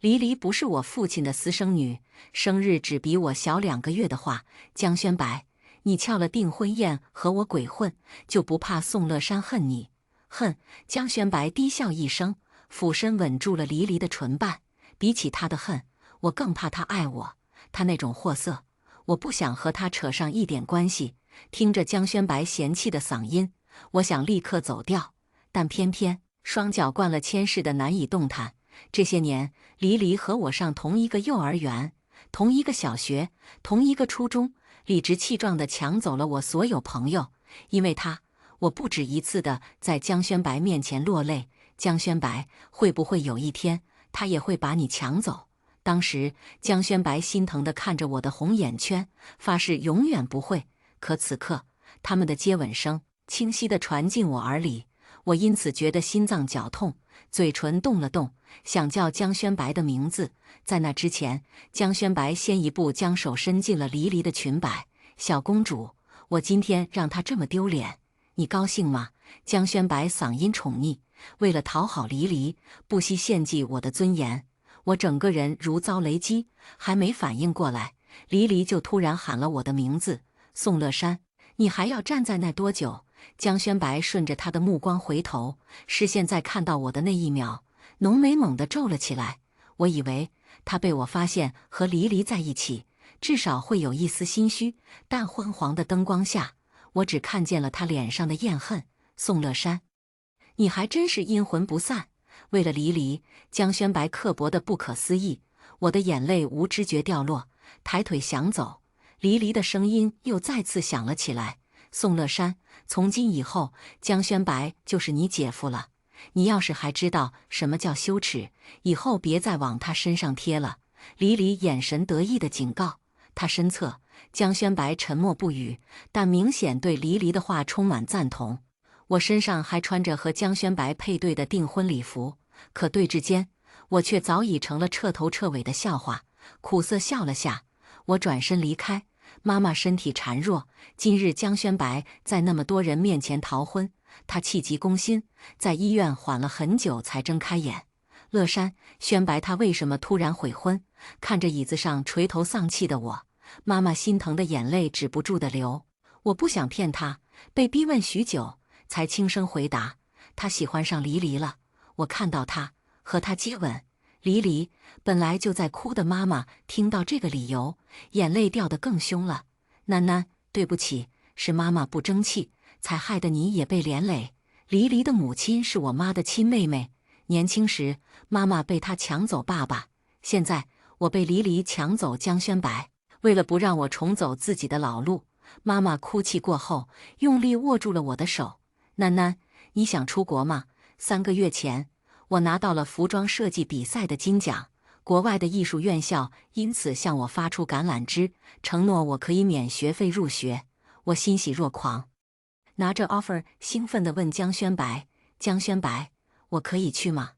黎黎不是我父亲的私生女，生日只比我小2个月的话，江轩白，你翘了订婚宴和我鬼混，就不怕宋乐山恨你？恨！江轩白低笑一声，俯身吻住了黎黎的唇瓣。比起他的恨，我更怕他爱我。他那种货色，我不想和他扯上一点关系。听着江轩白嫌弃的嗓音，我想立刻走掉，但偏偏双脚惯了牵式的难以动弹。这些年，黎黎和我上同一个幼儿园，同一个小学，同一个初中，理直气壮地抢走了我所有朋友。因为他，我不止一次地在江轩白面前落泪。江轩白，会不会有一天，他也会把你抢走？当时，江轩白心疼地看着我的红眼圈，发誓永远不会。可此刻，他们的接吻声清晰地传进我耳里，我因此觉得心脏绞痛，嘴唇动了动，想叫江轩白的名字。在那之前，江轩白先一步将手伸进了黎黎的裙摆。小公主，我今天让她这么丢脸，你高兴吗？江轩白嗓音宠溺，为了讨好黎黎，不惜献祭我的尊严。我整个人如遭雷击，还没反应过来，黎黎就突然喊了我的名字：宋乐山，你还要站在那多久？江轩白顺着他的目光回头，视线在看到我的那一秒，浓眉猛地皱了起来。我以为他被我发现和黎黎在一起，至少会有一丝心虚，但昏黄的灯光下，我只看见了他脸上的厌恨。宋乐山，你还真是阴魂不散。为了黎黎，江轩白刻薄的不可思议。我的眼泪无知觉掉落，抬腿想走，黎黎的声音又再次响了起来：宋乐山，从今以后，江轩白就是你姐夫了。你要是还知道什么叫羞耻，以后别再往他身上贴了。李李眼神得意的警告。他身侧，江轩白沉默不语，但明显对黎黎的话充满赞同。我身上还穿着和江轩白配对的订婚礼服，可对峙间，我却早已成了彻头彻尾的笑话。苦涩笑了下，我转身离开。妈妈身体孱弱，今日江轩白在那么多人面前逃婚，她气急攻心，在医院缓了很久才睁开眼。乐山，轩白他为什么突然悔婚？看着椅子上垂头丧气的我，妈妈心疼的眼泪止不住的流。我不想骗她，被逼问许久，才轻声回答：他喜欢上黎黎了。我看到他，和他接吻。黎黎本来就在哭的妈妈听到这个理由，眼泪掉得更凶了。囡囡，对不起，是妈妈不争气，才害得你也被连累。黎黎的母亲是我妈的亲妹妹，年轻时妈妈被她抢走爸爸，现在我被黎黎抢走江轩白。为了不让我重走自己的老路，妈妈哭泣过后，用力握住了我的手。囡囡，你想出国吗？3个月前，我拿到了服装设计比赛的金奖，国外的艺术院校因此向我发出橄榄枝，承诺我可以免学费入学。我欣喜若狂，拿着 offer 兴奋地问江轩白：江轩白，我可以去吗？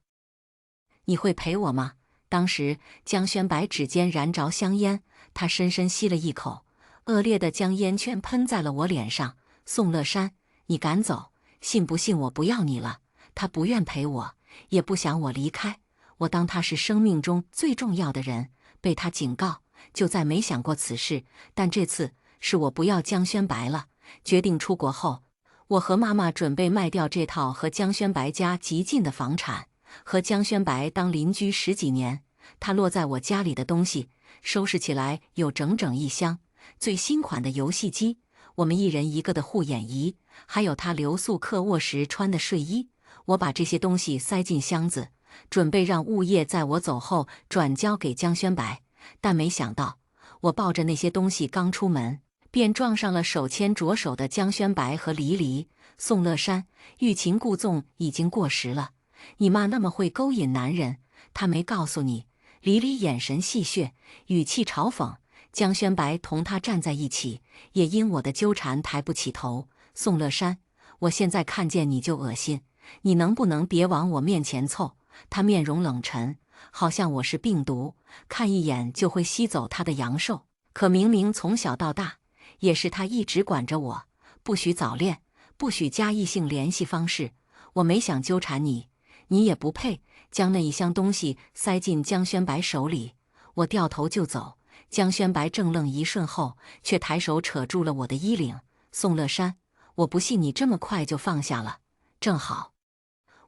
你会陪我吗？当时江轩白指尖燃着香烟，他深深吸了一口，恶劣的将烟圈喷在了我脸上。宋乐山，你敢走？信不信我不要你了？他不愿陪我，也不想我离开。我当他是生命中最重要的人，被他警告，就再没想过此事。但这次是我不要江轩白了。决定出国后，我和妈妈准备卖掉这套和江轩白家极近的房产，和江轩白当邻居10几年。他落在我家里的东西，收拾起来有整整1箱，最新款的游戏机，我们一人一个的护眼仪，还有他留宿客卧时穿的睡衣。我把这些东西塞进箱子，准备让物业在我走后转交给江轩白。但没想到，我抱着那些东西刚出门，便撞上了手牵着手的江轩白和黎黎。宋乐山，欲擒故纵已经过时了。你妈那么会勾引男人，她没告诉你。黎黎眼神戏谑，语气嘲讽。江轩白同他站在一起，也因我的纠缠抬不起头。宋乐山，我现在看见你就恶心，你能不能别往我面前凑？他面容冷沉，好像我是病毒，看一眼就会吸走他的阳寿。可明明从小到大，也是他一直管着我，不许早恋，不许加异性联系方式。我没想纠缠你，你也不配。将那1箱东西塞进江轩白手里，我掉头就走。江轩白怔愣一瞬后，却抬手扯住了我的衣领。宋乐山，我不信你这么快就放下了。正好，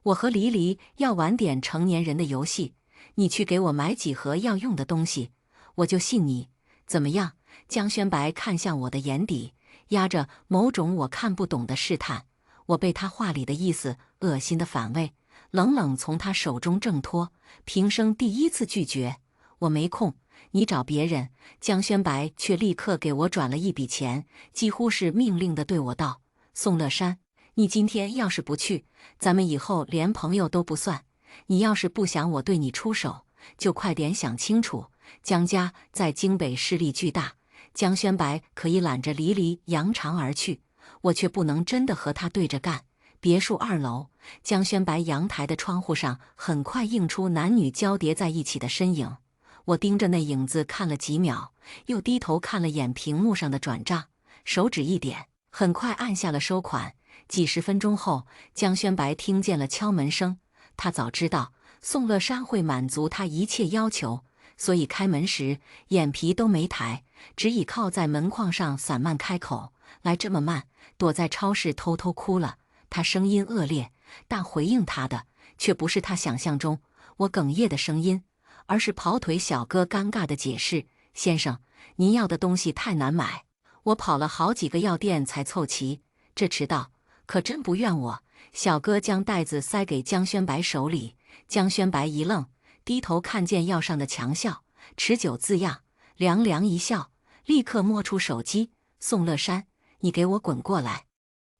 我和黎黎要玩点成年人的游戏，你去给我买几盒要用的东西，我就信你。怎么样？江轩白看向我的眼底，压着某种我看不懂的试探。我被他话里的意思恶心的反胃，冷冷从他手中挣脱，平生第1次拒绝。我没空，你找别人。江轩白却立刻给我转了一笔钱，几乎是命令地对我道：宋乐山，你今天要是不去，咱们以后连朋友都不算。你要是不想我对你出手，就快点想清楚。江家在京北势力巨大，江轩白可以揽着黎黎扬长而去，我却不能真的和他对着干。别墅2楼，江轩白阳台的窗户上很快映出男女交叠在一起的身影。我盯着那影子看了几秒，又低头看了眼屏幕上的转账，手指一点，很快按下了收款。几十分钟后，江轩白听见了敲门声。他早知道宋乐山会满足他一切要求，所以开门时眼皮都没抬，只倚靠在门框上散漫开口：来这么慢，躲在超市偷偷哭了。他声音恶劣，但回应他的却不是他想象中我哽咽的声音，而是跑腿小哥尴尬的解释：先生，您要的东西太难买，我跑了好几个药店才凑齐，这迟到可真不怨我。小哥将袋子塞给江轩白手里，江轩白一愣，低头看见药上的强效持久字样，凉凉一笑，立刻摸出手机：宋乐山，你给我滚过来。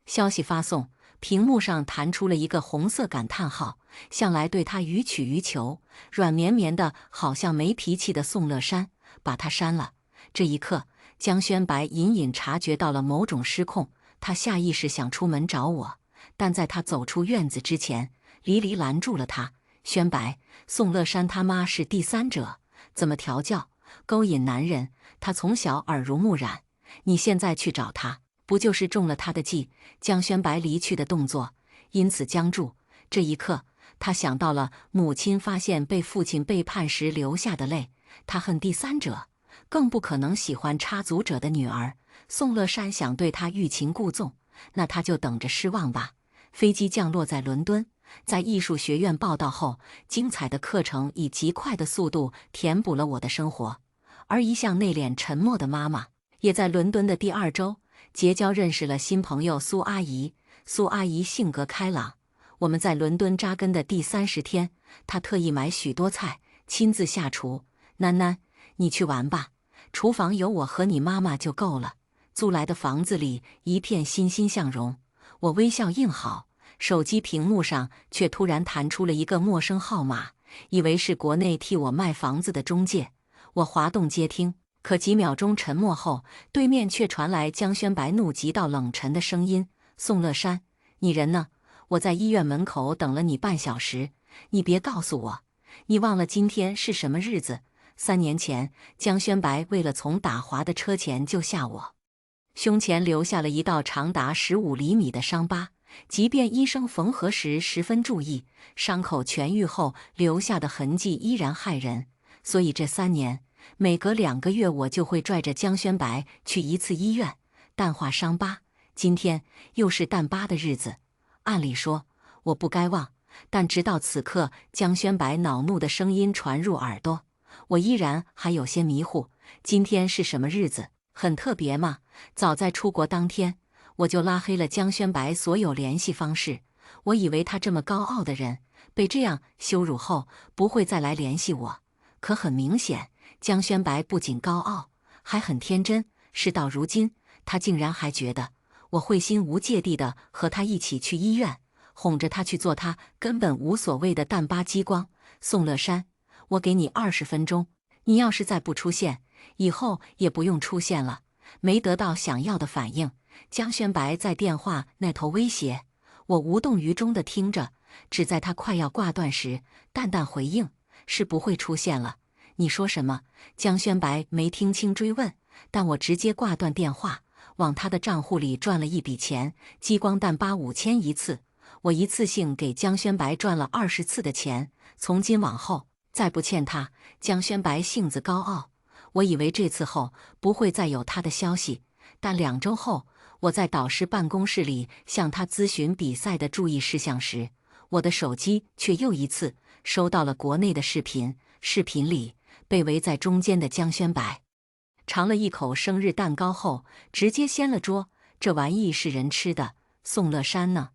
消息发送，屏幕上弹出了一个红色感叹号，向来对他予取予求、软绵绵的，好像没脾气的宋乐山，把他删了。这一刻，江轩白隐隐察觉到了某种失控，他下意识想出门找我，但在他走出院子之前，黎黎拦住了他。轩白，宋乐山他妈是第三者，怎么调教、勾引男人，他从小耳濡目染，你现在去找他，不就是中了他的计？江轩白离去的动作因此僵住。这一刻，他想到了母亲发现被父亲背叛时流下的泪。他恨第三者，更不可能喜欢插足者的女儿。宋乐山想对他欲擒故纵，那他就等着失望吧。飞机降落在伦敦，在艺术学院报到后，精彩的课程以极快的速度填补了我的生活。而一向内敛沉默的妈妈，也在伦敦的第2周结交认识了新朋友苏阿姨。苏阿姨性格开朗，我们在伦敦扎根的第30天，她特意买许多菜，亲自下厨。囡囡，你去玩吧，厨房有我和你妈妈就够了。租来的房子里一片欣欣向荣。我微笑应好，手机屏幕上却突然弹出了一个陌生号码，以为是国内替我卖房子的中介。我滑动接听，可几秒钟沉默后，对面却传来江轩白怒极到冷沉的声音：“宋乐山，你人呢？我在医院门口等了你半小时，你别告诉我，你忘了今天是什么日子？”3年前，江轩白为了从打滑的车前救下我，胸前留下了一道长达15厘米的伤疤。即便医生缝合时十分注意，伤口痊愈后留下的痕迹依然骇人。所以这3年，每隔2个月我就会拽着江轩白去一次医院，淡化伤疤。今天又是淡疤的日子，按理说我不该忘，但直到此刻，江轩白恼怒的声音传入耳朵，我依然还有些迷糊。今天是什么日子？很特别吗？早在出国当天，我就拉黑了江轩白所有联系方式。我以为他这么高傲的人，被这样羞辱后不会再来联系我。可很明显，江轩白不仅高傲，还很天真。事到如今，他竟然还觉得我会心无芥蒂地和他一起去医院，哄着他去做他根本无所谓的淡疤激光。宋乐山，我给你20分钟，你要是再不出现，以后也不用出现了。没得到想要的反应，江轩白在电话那头威胁。我无动于衷地听着，只在他快要挂断时，淡淡回应：“是不会出现了。”你说什么？江轩白没听清追问，但我直接挂断电话，往他的账户里转了一笔钱，激光淡疤5000一次。我一次性给江轩白赚了20次的钱，从今往后再不欠他。江轩白性子高傲，我以为这次后不会再有他的消息，但2周后，我在导师办公室里向他咨询比赛的注意事项时，我的手机却又一次收到了国内的视频。视频里，被围在中间的江轩白尝了一口生日蛋糕后，直接掀了桌。这玩意是人吃的？宋乐山呢？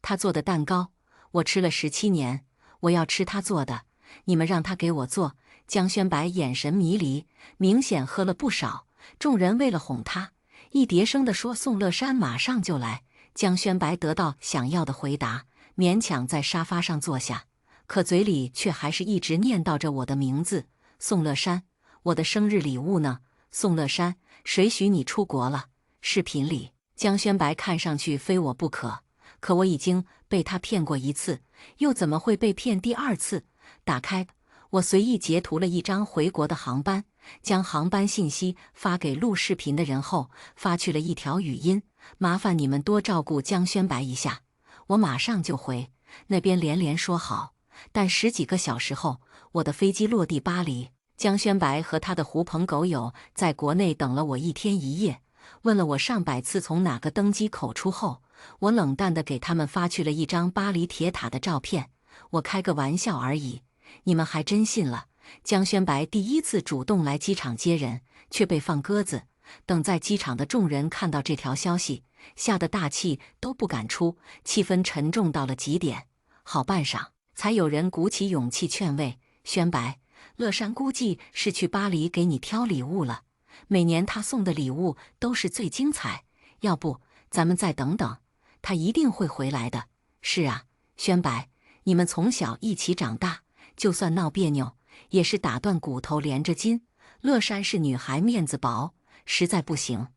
他做的蛋糕，我吃了17年，我要吃他做的。你们让他给我做。江轩白眼神迷离，明显喝了不少。众人为了哄他，一叠声地说：“宋乐山马上就来。”江轩白得到想要的回答，勉强在沙发上坐下，可嘴里却还是一直念叨着我的名字：“宋乐山，我的生日礼物呢？宋乐山，谁许你出国了？”视频里，江轩白看上去非我不可，可我已经被他骗过1次，又怎么会被骗第2次？打开，我随意截图了一张回国的航班，将航班信息发给录视频的人后，发去了一条语音：“麻烦你们多照顾江轩白一下。”我马上就回，那边连连说好。但10几个小时后，我的飞机落地巴黎，江轩白和他的狐朋狗友在国内等了我1天1夜，问了我上百次从哪个登机口出后，我冷淡地给他们发去了一张巴黎铁塔的照片。我开个玩笑而已，你们还真信了。江轩白第1次主动来机场接人，却被放鸽子。等在机场的众人看到这条消息，吓得大气都不敢出，气氛沉重到了极点。好半晌，才有人鼓起勇气劝慰：“轩白，乐山估计是去巴黎给你挑礼物了。每年他送的礼物都是最精彩，要不咱们再等等。”他一定会回来的。是啊，宣白，你们从小一起长大，就算闹别扭，也是打断骨头连着筋。乐山是女孩面子薄，实在不行，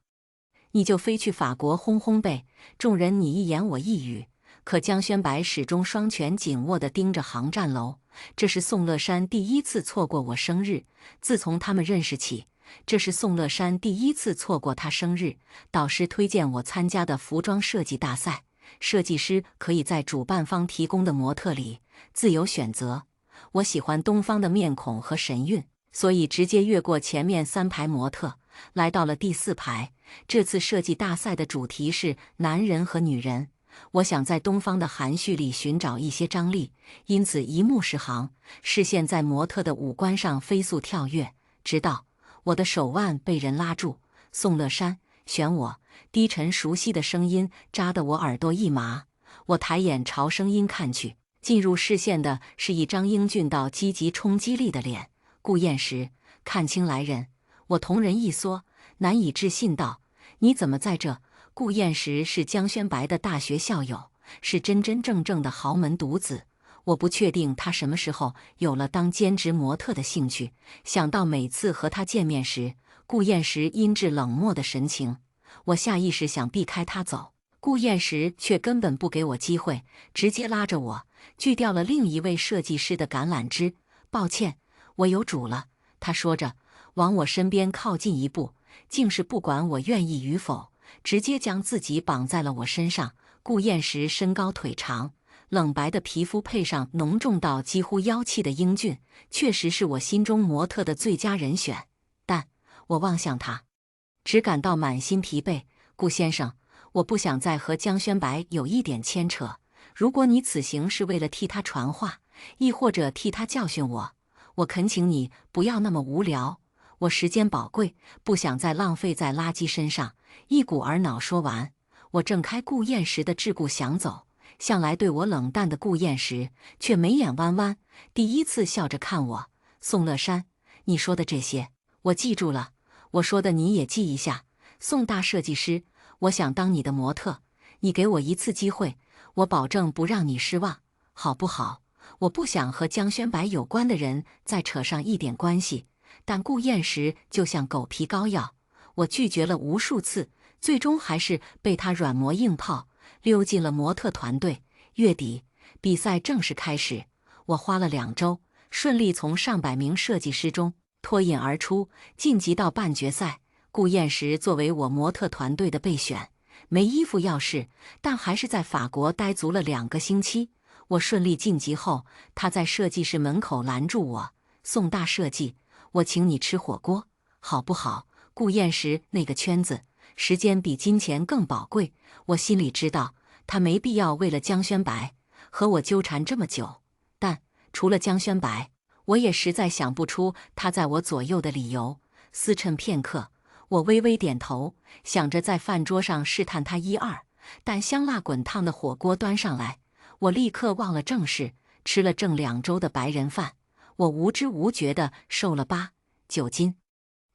你就飞去法国轰轰呗。众人你一言我一语，可江宣白始终双拳紧握地盯着航站楼。这是宋乐山第一次错过我生日，自从他们认识起，这是宋乐山第一次错过他生日。导师推荐我参加的服装设计大赛，设计师可以在主办方提供的模特里自由选择。我喜欢东方的面孔和神韵，所以直接越过前面3排模特，来到了第4排。这次设计大赛的主题是男人和女人，我想在东方的含蓄里寻找一些张力，因此一目十行，视线在模特的五官上飞速跳跃，直到我的手腕被人拉住。宋乐山，选我！低沉熟悉的声音扎得我耳朵一麻。我抬眼朝声音看去，进入视线的是一张英俊到积极冲击力的脸。顾燕时，看清来人，我瞳仁一缩，难以置信道：“你怎么在这？”顾燕时是江宣白的大学校友，是真真正正的豪门独子。我不确定他什么时候有了当兼职模特的兴趣。想到每次和他见面时，顾燕时阴鸷冷漠的神情，我下意识想避开他走。顾燕时却根本不给我机会，直接拉着我锯掉了另一位设计师的橄榄枝。抱歉，我有主了。他说着，往我身边靠近一步，竟是不管我愿意与否，直接将自己绑在了我身上。顾燕时身高腿长，冷白的皮肤配上浓重到几乎妖气的英俊，确实是我心中模特的最佳人选。但我望向他，只感到满心疲惫。顾先生，我不想再和江宣白有一点牵扯。如果你此行是为了替他传话，亦或者替他教训我，我恳请你不要那么无聊。我时间宝贵，不想再浪费在垃圾身上。一股儿脑说完，我挣开顾燕时的桎梏想走。向来对我冷淡的顾燕时却眉眼弯弯，第一次笑着看我。宋乐山，你说的这些我记住了，我说的你也记一下。宋大设计师，我想当你的模特，你给我一次机会，我保证不让你失望，好不好？我不想和江宣白有关的人再扯上一点关系，但顾燕时就像狗皮膏药，我拒绝了无数次，最终还是被他软磨硬泡，溜进了模特团队。月底，比赛正式开始，我花了2周，顺利从上百名设计师中脱颖而出，晋级到半决赛。顾燕时作为我模特团队的备选，没衣服要试，但还是在法国待足了2个星期。我顺利晋级后，他在设计室门口拦住我：“宋大设计，我请你吃火锅，好不好？”顾燕时那个圈子，时间比金钱更宝贵。我心里知道，他没必要为了江宣白和我纠缠这么久，但除了江宣白，我也实在想不出他在我左右的理由。思忖片刻，我微微点头，想着在饭桌上试探他1、2，但香辣滚烫的火锅端上来，我立刻忘了正事，吃了正2周的白人饭，我无知无觉地瘦了8、9斤。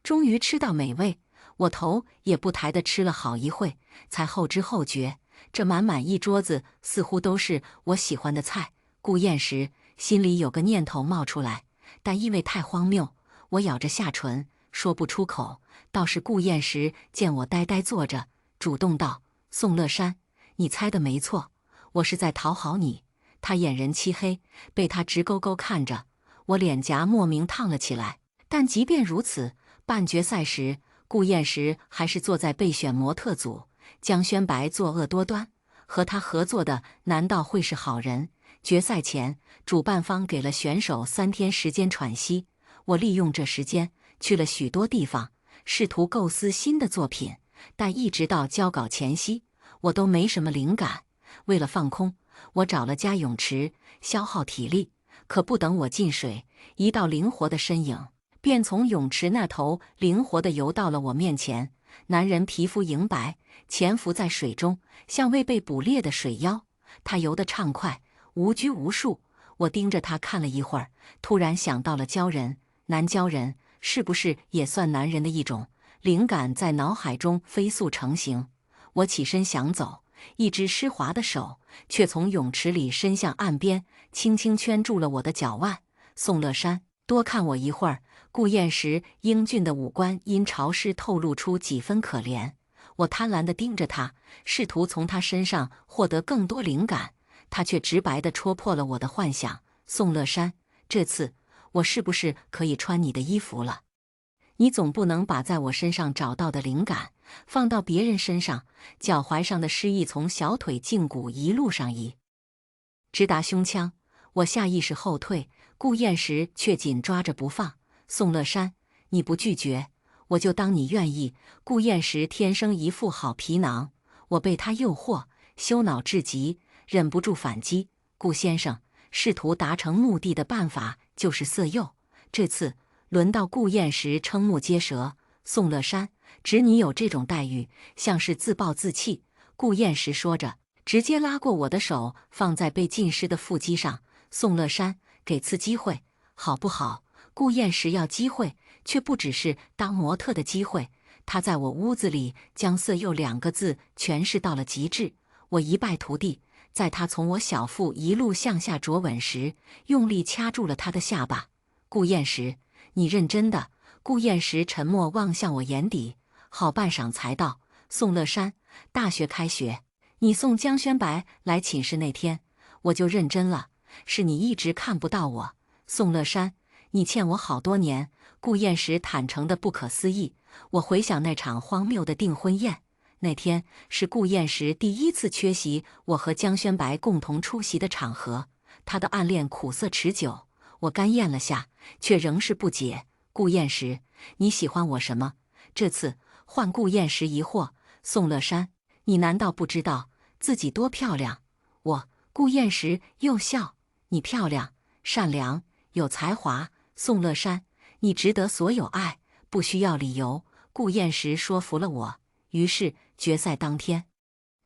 终于吃到美味，我头也不抬地吃了好一会，才后知后觉，这满满一桌子似乎都是我喜欢的菜。顾燕时心里有个念头冒出来，但因为太荒谬，我咬着下唇说不出口。倒是顾燕时见我呆呆坐着，主动道：“宋乐山，你猜的没错，我是在讨好你。”他眼仁漆黑，被他直勾勾看着，我脸颊莫名烫了起来。但即便如此，半决赛时，顾燕时还是坐在备选模特组。江宣白作恶多端，和他合作的难道会是好人？决赛前，主办方给了选手3天时间喘息，我利用这时间去了许多地方，试图构思新的作品，但一直到交稿前夕，我都没什么灵感。为了放空，我找了家泳池，消耗体力。可不等我进水，一道灵活的身影便从泳池那头灵活地游到了我面前。男人皮肤莹白，潜伏在水中，像未被捕猎的水妖。他游得畅快，无拘无束。我盯着他看了一会儿，突然想到了鲛人。男鲛人是不是也算男人的一种？灵感在脑海中飞速成型。我起身想走，一只湿滑的手却从泳池里伸向岸边，轻轻圈住了我的脚腕。宋乐山，多看我一会儿。顾燕时英俊的五官因潮湿透露出几分可怜。我贪婪地盯着他，试图从他身上获得更多灵感，他却直白地戳破了我的幻想。宋乐山，这次我是不是可以穿你的衣服了？你总不能把在我身上找到的灵感放到别人身上。脚踝上的湿意从小腿胫骨一路上移，直达胸腔。我下意识后退，顾燕时却紧抓着不放。宋乐山，你不拒绝，我就当你愿意。顾燕时天生一副好皮囊，我被他诱惑，羞恼至极，忍不住反击。顾先生，试图达成目的的办法就是色诱。这次轮到顾燕时瞠目结舌。宋乐山，只你有这种待遇，像是自暴自弃。顾燕时说着，直接拉过我的手，放在被浸湿的腹肌上。宋乐山，给次机会，好不好？顾燕时要机会，却不只是当模特的机会。他在我屋子里将色诱2个字诠释到了极致，我一败涂地。在他从我小腹一路向下啄吻时，用力掐住了他的下巴。顾燕时，你认真的？顾燕时沉默望向我眼底，好半晌才道：宋乐山，大学开学，你送江轩白来寝室那天，我就认真了。是你一直看不到我。宋乐山，你欠我好多年。顾燕时坦诚的不可思议。我回想那场荒谬的订婚宴，那天是顾燕时第一次缺席我和江轩白共同出席的场合，他的暗恋苦涩持久。我干咽了下，却仍是不解。顾燕时，你喜欢我什么？这次换顾燕时疑惑。宋乐山，你难道不知道自己多漂亮？顾燕时又笑。你漂亮，善良，有才华。宋乐山，你值得所有爱，不需要理由。顾燕时说服了我。于是决赛当天，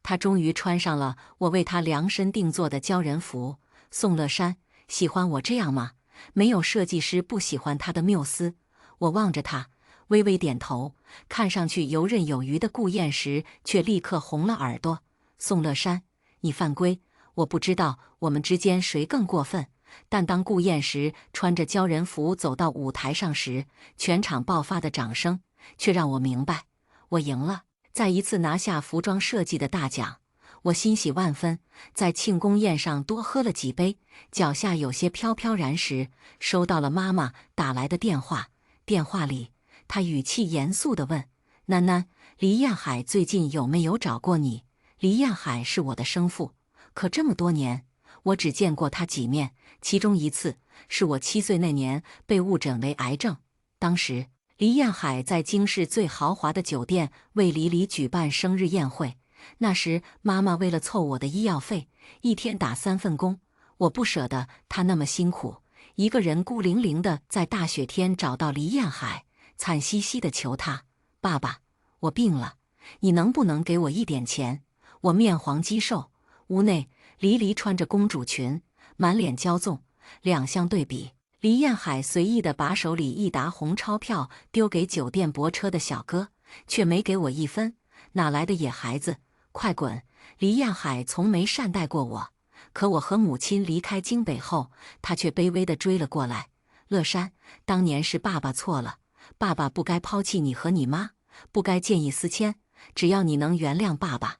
他终于穿上了我为他量身定做的交人服。宋乐山，喜欢我这样吗？没有设计师不喜欢他的缪斯。我望着他，微微点头。看上去游刃有余的顾燕时却立刻红了耳朵。宋乐山，你犯规。我不知道我们之间谁更过分，但当顾燕时穿着交人服走到舞台上时，全场爆发的掌声却让我明白，我赢了，再一次拿下服装设计的大奖。我欣喜万分，在庆功宴上多喝了几杯，脚下有些飘飘然时，收到了妈妈打来的电话。电话里，她语气严肃地问：囡囡，黎彦海最近有没有找过你？黎彦海是我的生父，可这么多年，我只见过他几面，其中一次是我7岁那年被误诊为癌症。当时，黎彦海在京市最豪华的酒店为黎黎举办生日宴会。那时，妈妈为了凑我的医药费，一天打3份工。我不舍得他那么辛苦，一个人孤零零的在大雪天找到黎彦海，惨兮兮的求他：爸爸，我病了，你能不能给我一点钱？我面黄肌瘦。屋内，黎黎穿着公主裙，满脸骄纵。两相对比，黎彦海随意地把手里一沓红钞票丢给酒店泊车的小哥，却没给我1分。哪来的野孩子？快滚！黎彦海从没善待过我，可我和母亲离开京北后，他却卑微地追了过来。乐山，当年是爸爸错了，爸爸不该抛弃你和你妈，不该见异思迁。只要你能原谅爸爸，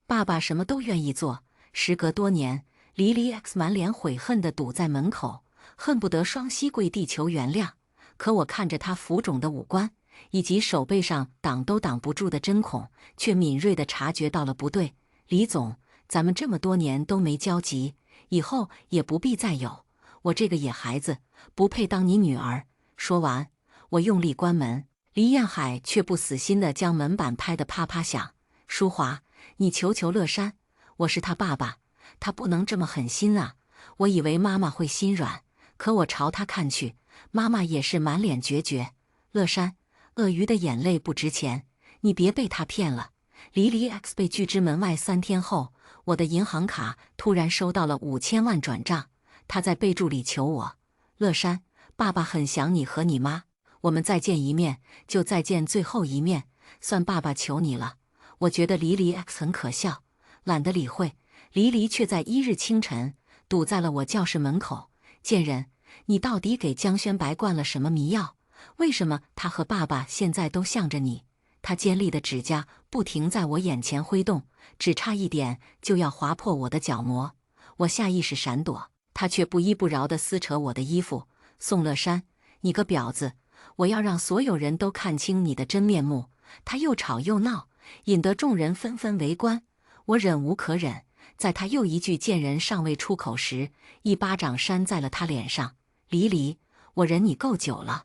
爸爸什么都愿意做。时隔多年，黎黎 X 满脸悔恨地堵在门口，恨不得双膝跪地求原谅。可我看着他浮肿的五官，以及手背上挡都挡不住的针孔，却敏锐地察觉到了不对。李总，咱们这么多年都没交集，以后也不必再有。我这个野孩子不配当你女儿。说完，我用力关门。黎彦海却不死心地将门板拍得啪啪响。淑华，你求求乐山，我是他爸爸，他不能这么狠心啊！我以为妈妈会心软，可我朝他看去，妈妈也是满脸决绝。乐山，鳄鱼的眼泪不值钱，你别被他骗了。黎黎 X 被拒之门外3天后，我的银行卡突然收到了5000万转账。他在备注里求我：乐山，爸爸很想你和你妈，我们再见一面就再见最后一面，算爸爸求你了。我觉得黎黎 X 很可笑，懒得理会。黎黎却在1日清晨堵在了我教室门口。贱人，你到底给江轩白灌了什么迷药？为什么他和爸爸现在都向着你？他尖利的指甲不停在我眼前挥动，只差一点就要划破我的角膜。我下意识闪躲，他却不依不饶地撕扯我的衣服。宋乐山，你个婊子！我要让所有人都看清你的真面目！他又吵又闹，引得众人纷纷围观。我忍无可忍，在他又一句贱人尚未出口时，一巴掌扇在了他脸上。黎黎，我忍你够久了。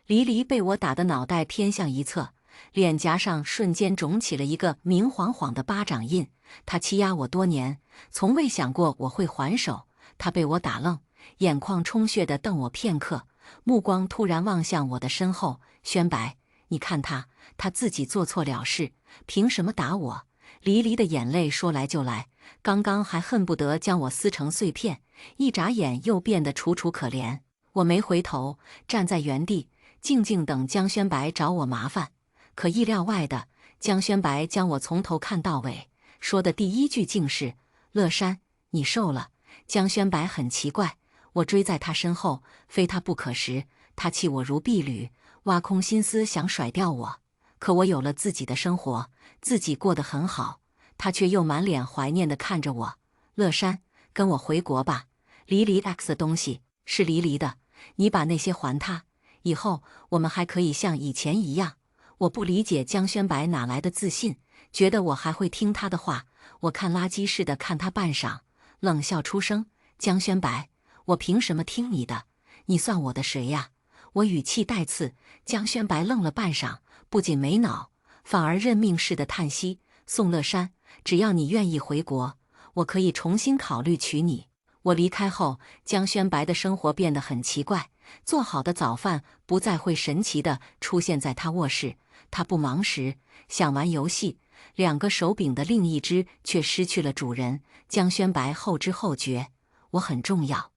黎黎被我打得脑袋偏向一侧，脸颊上瞬间肿起了一个明晃晃的巴掌印。他欺压我多年，从未想过我会还手。他被我打愣，眼眶充血地瞪我片刻，目光突然望向我的身后。轩白，你看他自己做错了事，凭什么打我？黎黎的眼泪说来就来，刚刚还恨不得将我撕成碎片，一眨眼又变得楚楚可怜。我没回头，站在原地，静静等江轩白找我麻烦。可意料外的，江轩白将我从头看到尾，说的第一句竟是：“乐山，你瘦了。”江轩白很奇怪，我追在他身后，非他不可时，他弃我如敝履，挖空心思想甩掉我。可我有了自己的生活，自己过得很好，他却又满脸怀念地看着我。乐山，跟我回国吧。黎黎 X 的东西是黎黎的，你把那些还他，以后我们还可以像以前一样。我不理解江轩白哪来的自信，觉得我还会听他的话。我看垃圾似的看他半晌，冷笑出声：“江轩白，我凭什么听你的？你算我的谁呀？”我语气带刺。江轩白愣了半晌，不仅没恼，反而认命似的叹息：“宋乐山，只要你愿意回国，我可以重新考虑娶你。”我离开后，江轩白的生活变得很奇怪。做好的早饭不再会神奇地出现在他卧室，他不忙时想玩游戏，2个手柄的另一只却失去了主人。江轩白后知后觉，我很重要，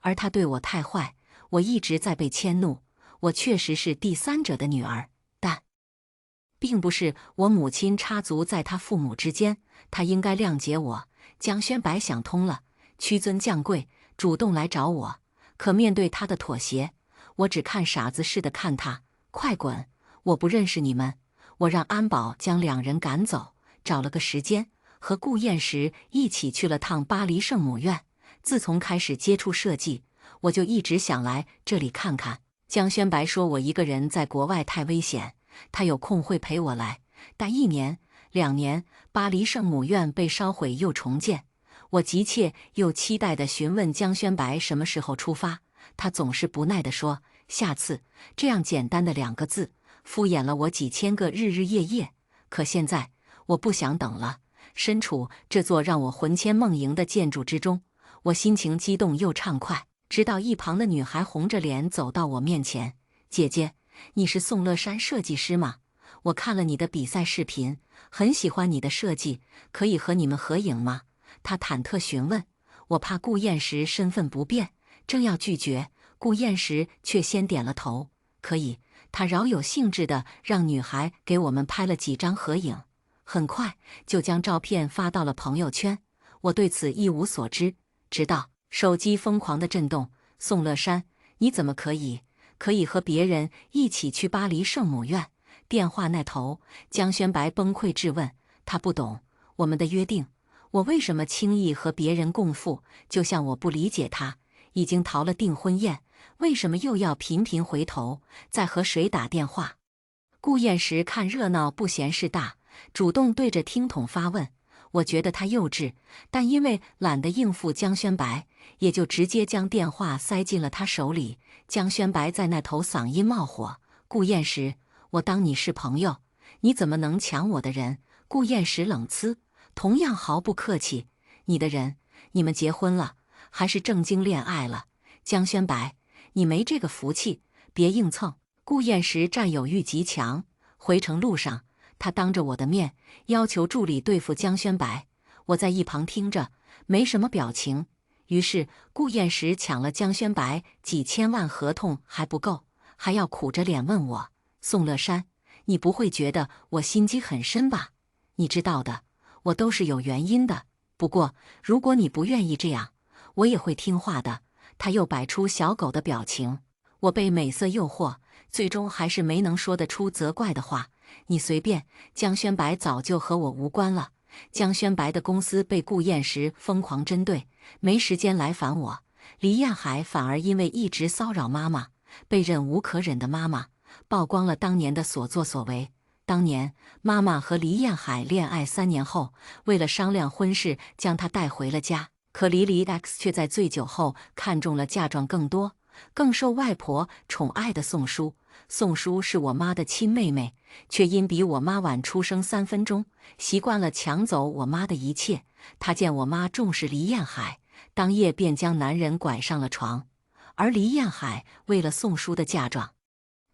而他对我太坏，我一直在被迁怒。我确实是第三者的女儿，但并不是我母亲插足在他父母之间，他应该谅解我。江轩白想通了，屈尊降贵，主动来找我。可面对他的妥协，我只看傻子似的看他。快滚！我不认识你们。我让安保将2人赶走，找了个时间和顾燕时一起去了趟巴黎圣母院。自从开始接触设计，我就一直想来这里看看。江轩白说我一个人在国外太危险，他有空会陪我来。但1年、2年，巴黎圣母院被烧毁又重建。我急切又期待地询问江轩白什么时候出发，他总是不耐地说：“下次。”这样简单的2个字，敷衍了我几千个日日夜夜。可现在，我不想等了。身处这座让我魂牵梦萦的建筑之中，我心情激动又畅快。直到一旁的女孩红着脸走到我面前：“姐姐，你是宋乐山设计师吗？我看了你的比赛视频，很喜欢你的设计，可以和你们合影吗？”他忐忑询问。我怕顾燕时身份不便，正要拒绝，顾燕时却先点了头：“可以。”他饶有兴致地让女孩给我们拍了几张合影，很快就将照片发到了朋友圈。我对此一无所知，直到手机疯狂地震动：“宋乐山，你怎么可以和别人一起去巴黎圣母院？”电话那头，江轩白崩溃质问：“他不懂我们的约定，我为什么轻易和别人共赴？就像我不理解他已经逃了订婚宴，为什么又要频频回头，在和谁打电话？”顾燕时看热闹不嫌事大，主动对着听筒发问。我觉得他幼稚，但因为懒得应付江轩白，也就直接将电话塞进了他手里。江轩白在那头嗓音冒火：“顾燕时，我当你是朋友，你怎么能抢我的人？”顾燕时冷呲，同样毫不客气：“你的人，你们结婚了，还是正经恋爱了？”江轩白，你没这个福气，别硬蹭。顾燕时占有欲极强，回程路上，他当着我的面要求助理对付江轩白，我在一旁听着，没什么表情。于是顾燕时抢了江轩白几千万合同还不够，还要苦着脸问我：“宋乐山，你不会觉得我心机很深吧？你知道的，我都是有原因的。不过，如果你不愿意这样，我也会听话的。他又摆出小狗的表情。我被美色诱惑，最终还是没能说得出责怪的话。你随便，江轩白早就和我无关了。江轩白的公司被顾燕时疯狂针对，没时间来烦我。黎彦海反而因为一直骚扰妈妈，被忍无可忍的妈妈曝光了当年的所作所为。当年妈妈和黎彦海恋爱3年后，为了商量婚事，将他带回了家。可黎 X 却在醉酒后看中了嫁妆更多、更受外婆宠爱的宋书。宋书是我妈的亲妹妹，却因比我妈晚出生3分钟，习惯了抢走我妈的一切。她见我妈重视黎彦海，当夜便将男人拐上了床。而黎彦海为了宋书的嫁妆，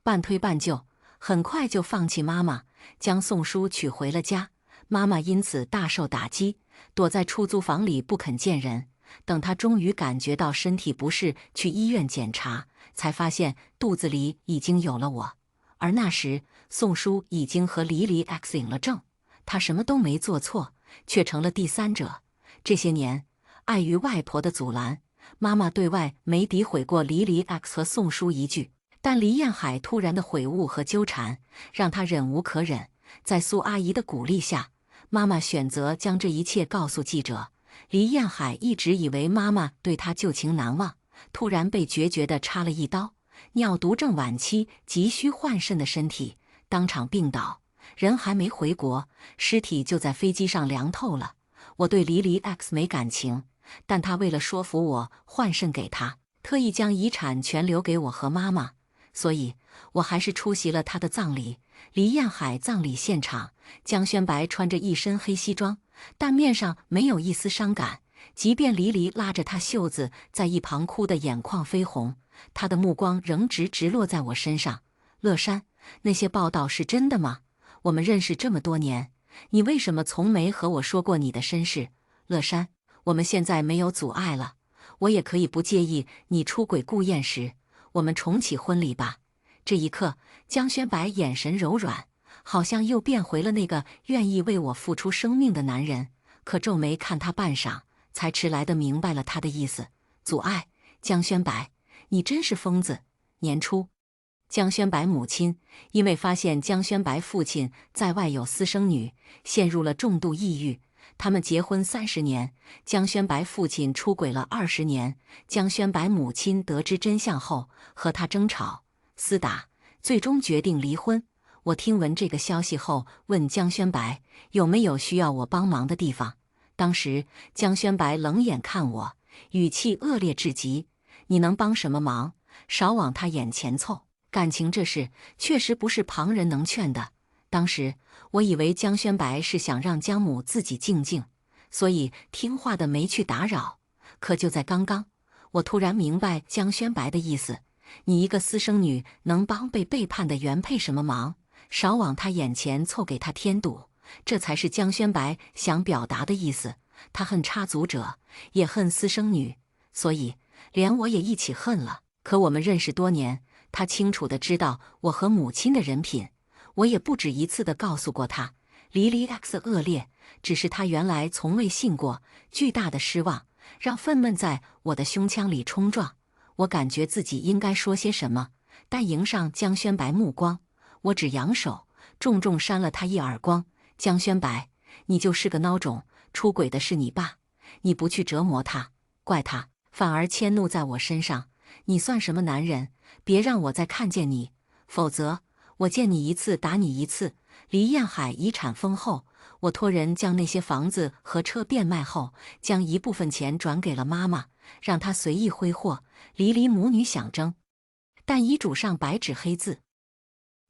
半推半就，很快就放弃妈妈，将宋书娶回了家。妈妈因此大受打击，躲在出租房里不肯见人。等她终于感觉到身体不适，去医院检查，才发现肚子里已经有了我。而那时，宋书已经和黎 X 领了证，她什么都没做错，却成了第三者。这些年，碍于外婆的阻拦，妈妈对外没诋毁过黎 X 和宋书一句。但黎彦海突然的悔悟和纠缠，让她忍无可忍。在苏阿姨的鼓励下，妈妈选择将这一切告诉记者。黎彦海一直以为妈妈对他旧情难忘，突然被决绝地插了一刀，尿毒症晚期，急需换肾的身体当场病倒，人还没回国，尸体就在飞机上凉透了。我对黎 X 没感情，但他为了说服我换肾给他，特意将遗产全留给我和妈妈，所以我还是出席了他的葬礼。黎彦海葬礼现场，江轩白穿着一身黑西装，但面上没有一丝伤感，即便黎拉着他袖子，在一旁哭得眼眶绯红，他的目光仍直落在我身上。乐山，那些报道是真的吗？我们认识这么多年，你为什么从没和我说过你的身世？乐山，我们现在没有阻碍了，我也可以不介意你出轨顾燕时，我们重启婚礼吧。这一刻，江轩白眼神柔软，好像又变回了那个愿意为我付出生命的男人。可皱眉看他半晌，才迟来的明白了他的意思。阻碍？江轩白，你真是疯子！年初，江轩白母亲因为发现江轩白父亲在外有私生女，陷入了重度抑郁。他们结婚30年，江轩白父亲出轨了20年。江轩白母亲得知真相后，和他争吵厮打，最终决定离婚。我听闻这个消息后，问江轩白有没有需要我帮忙的地方。当时江轩白冷眼看我，语气恶劣至极：“你能帮什么忙？少往他眼前凑。感情这事确实不是旁人能劝的。”当时我以为江轩白是想让江母自己静静，所以听话的没去打扰。可就在刚刚，我突然明白江轩白的意思。你一个私生女能帮被背叛的原配什么忙？少往他眼前凑，给他添堵，这才是江轩白想表达的意思。他恨插足者，也恨私生女，所以连我也一起恨了。可我们认识多年，他清楚地知道我和母亲的人品，我也不止一次地告诉过他，黎 X 恶劣，只是他原来从未信过。巨大的失望让愤懑在我的胸腔里冲撞。我感觉自己应该说些什么，但迎上江轩白目光，我只扬手，重重扇了他一耳光。江轩白，你就是个孬种，出轨的是你爸，你不去折磨他，怪他，反而迁怒在我身上，你算什么男人？别让我再看见你，否则我见你一次打你一次。黎彦海遗产丰厚，我托人将那些房子和车变卖后，将一部分钱转给了妈妈，让她随意挥霍。黎母女想争，但遗嘱上白纸黑字，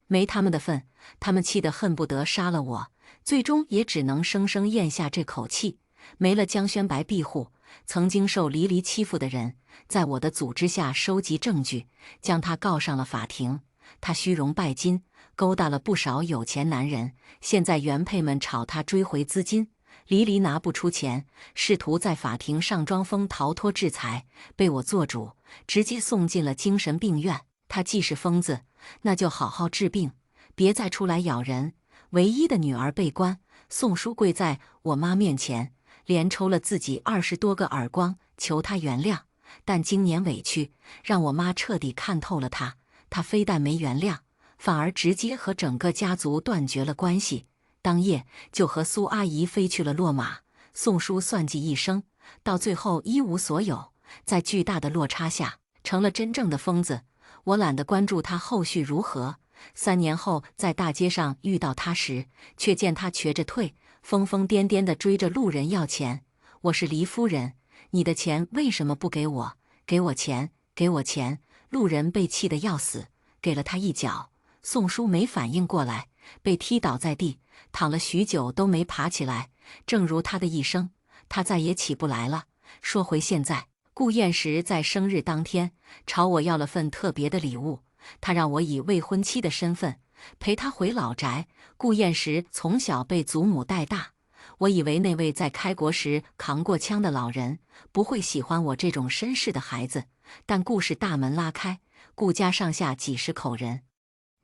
没他们的份。他们气得恨不得杀了我，最终也只能生生咽下这口气。没了江轩白庇护，曾经受黎欺负的人，在我的组织下收集证据，将他告上了法庭。他虚荣拜金，勾搭了不少有钱男人，现在原配们吵他追回资金，黎拿不出钱，试图在法庭上装疯逃脱制裁，被我做主，直接送进了精神病院。他既是疯子，那就好好治病，别再出来咬人。唯一的女儿被关，宋叔跪在我妈面前，连抽了自己20多个耳光，求她原谅。但经年委屈，让我妈彻底看透了他。他非但没原谅，反而直接和整个家族断绝了关系。当夜就和苏阿姨飞去了落马。宋叔算计一生，到最后一无所有，在巨大的落差下，成了真正的疯子。我懒得关注他后续如何。3年后，在大街上遇到他时，却见他瘸着腿，疯疯癫癫地追着路人要钱。我是黎夫人，你的钱为什么不给我？给我钱，给我钱！路人被气得要死，给了他一脚。宋叔没反应过来，被踢倒在地，躺了许久都没爬起来。正如他的一生，他再也起不来了。说回现在，顾燕石在生日当天朝我要了份特别的礼物，他让我以未婚妻的身份陪他回老宅。顾燕石从小被祖母带大，我以为那位在开国时扛过枪的老人不会喜欢我这种绅士的孩子，但顾氏大门拉开，顾家上下几十口人，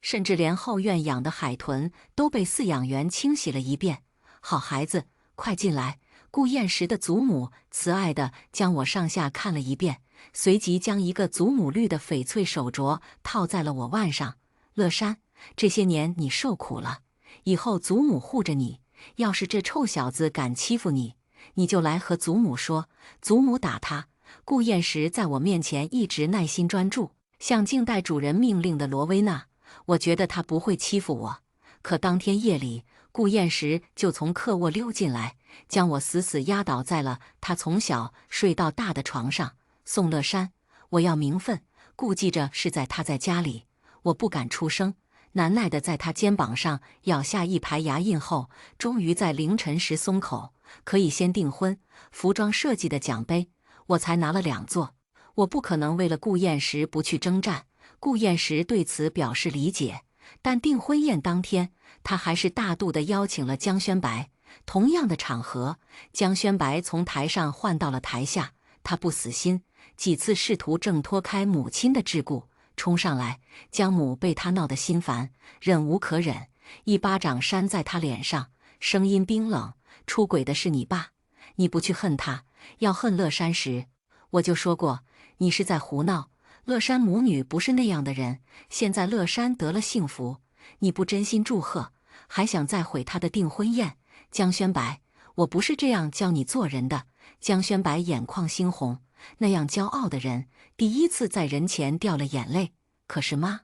甚至连后院养的海豚都被饲养员清洗了一遍。好孩子，快进来！顾燕石的祖母慈爱地将我上下看了一遍，随即将一个祖母绿的翡翠手镯套在了我腕上。乐山，这些年你受苦了，以后祖母护着你。要是这臭小子敢欺负你，你就来和祖母说，祖母打他。顾燕石在我面前一直耐心专注，像静待主人命令的罗威纳。我觉得他不会欺负我，可当天夜里，顾燕石就从客卧溜进来，将我死死压倒在了他从小睡到大的床上。宋乐山，我要名分。顾忌着是在他在家里，我不敢出声，难耐地在他肩膀上咬下一排牙印后，终于在凌晨时松口。可以先订婚，服装设计的奖杯我才拿了2座，我不可能为了顾燕石不去征战。顾燕石对此表示理解，但订婚宴当天，他还是大度地邀请了江宣白。同样的场合，江宣白从台上换到了台下，他不死心，几次试图挣脱开母亲的桎梏，冲上来，江母被他闹得心烦，忍无可忍，一巴掌扇在他脸上，声音冰冷：出轨的是你爸，你不去恨他，要恨乐山时，我就说过，你是在胡闹。乐山母女不是那样的人，现在乐山得了幸福，你不真心祝贺，还想再毁他的订婚宴。江宣白，我不是这样教你做人的。江宣白眼眶猩红，那样骄傲的人，第一次在人前掉了眼泪。可是妈，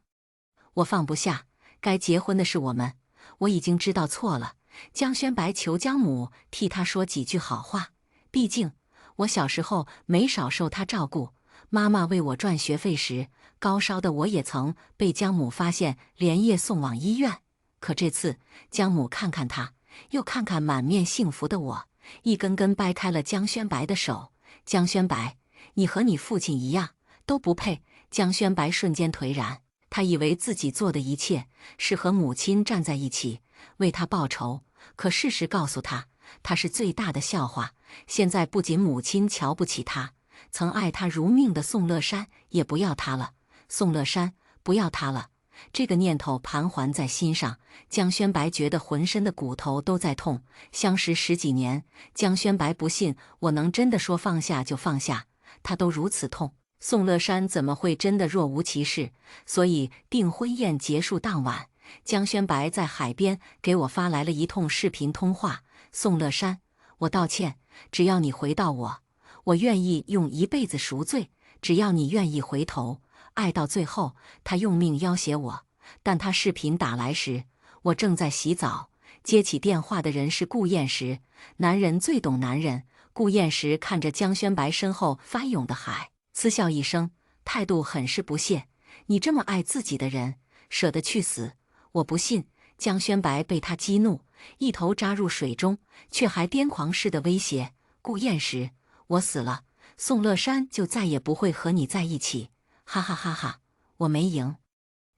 我放不下，该结婚的是我们，我已经知道错了。江宣白求江母替他说几句好话，毕竟我小时候没少受他照顾，妈妈为我赚学费时，高烧的我也曾被江母发现，连夜送往医院。可这次江母看看他，又看看满面幸福的我，一根根掰开了江宣白的手。江宣白，你和你父亲一样，都不配。江宣白瞬间颓然，他以为自己做的一切是和母亲站在一起，为他报仇。可事实告诉他，他是最大的笑话。现在不仅母亲瞧不起他，曾爱他如命的宋乐山也不要他了。宋乐山不要他了，这个念头盘桓在心上。江宣白觉得浑身的骨头都在痛。相识10几年，江宣白不信我能真的说放下就放下，他都如此痛，宋乐山怎么会真的若无其事？所以订婚宴结束当晚，江宣白在海边给我发来了一通视频通话。宋乐山，我道歉，只要你回到我愿意用一辈子赎罪，只要你愿意回头，爱到最后。他用命要挟我，但他视频打来时，我正在洗澡，接起电话的人是顾燕石。男人最懂男人。顾燕石看着江宣白身后翻涌的海，嗤笑一声，态度很是不屑。你这么爱自己的人，舍得去死？我不信。江宣白被他激怒，一头扎入水中，却还癫狂似的威胁顾燕石：我死了，宋乐山就再也不会和你在一起。哈哈哈哈，我没赢，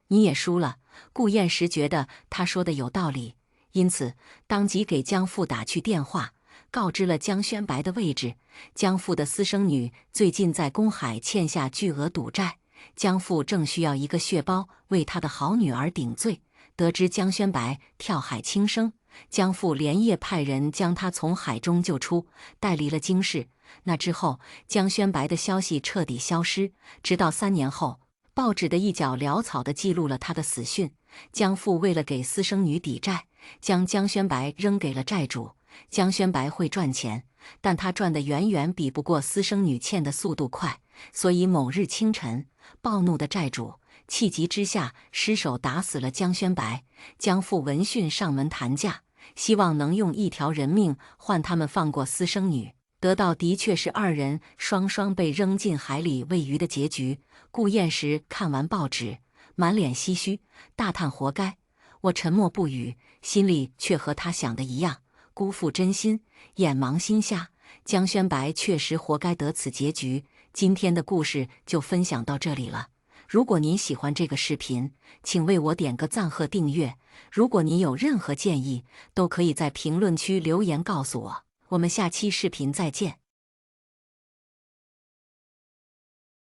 你也输了。顾燕石觉得他说的有道理，因此当即给江父打去电话，告知了江宣白的位置。江父的私生女最近在公海欠下巨额赌债，江父正需要一个血包为他的好女儿顶罪。得知江宣白跳海轻生，江父连夜派人将他从海中救出，带离了京师。那之后，江宣白的消息彻底消失，直到3年后，报纸的一角潦草地记录了他的死讯。江父为了给私生女抵债，将江宣白扔给了债主。江宣白会赚钱，但他赚的远远比不过私生女欠的速度快，所以某日清晨，暴怒的债主气急之下失手打死了江宣白。江父闻讯上门谈价，希望能用1条人命换他们放过私生女，得到的确是2人双双被扔进海里喂鱼的结局。顾燕时看完报纸，满脸唏嘘，大叹活该。我沉默不语，心里却和他想的一样，辜负真心，眼盲心瞎。江宣白确实活该得此结局。今天的故事就分享到这里了。如果您喜欢这个视频，请为我点个赞和订阅。如果您有任何建议，都可以在评论区留言告诉我。我们下期视频再见。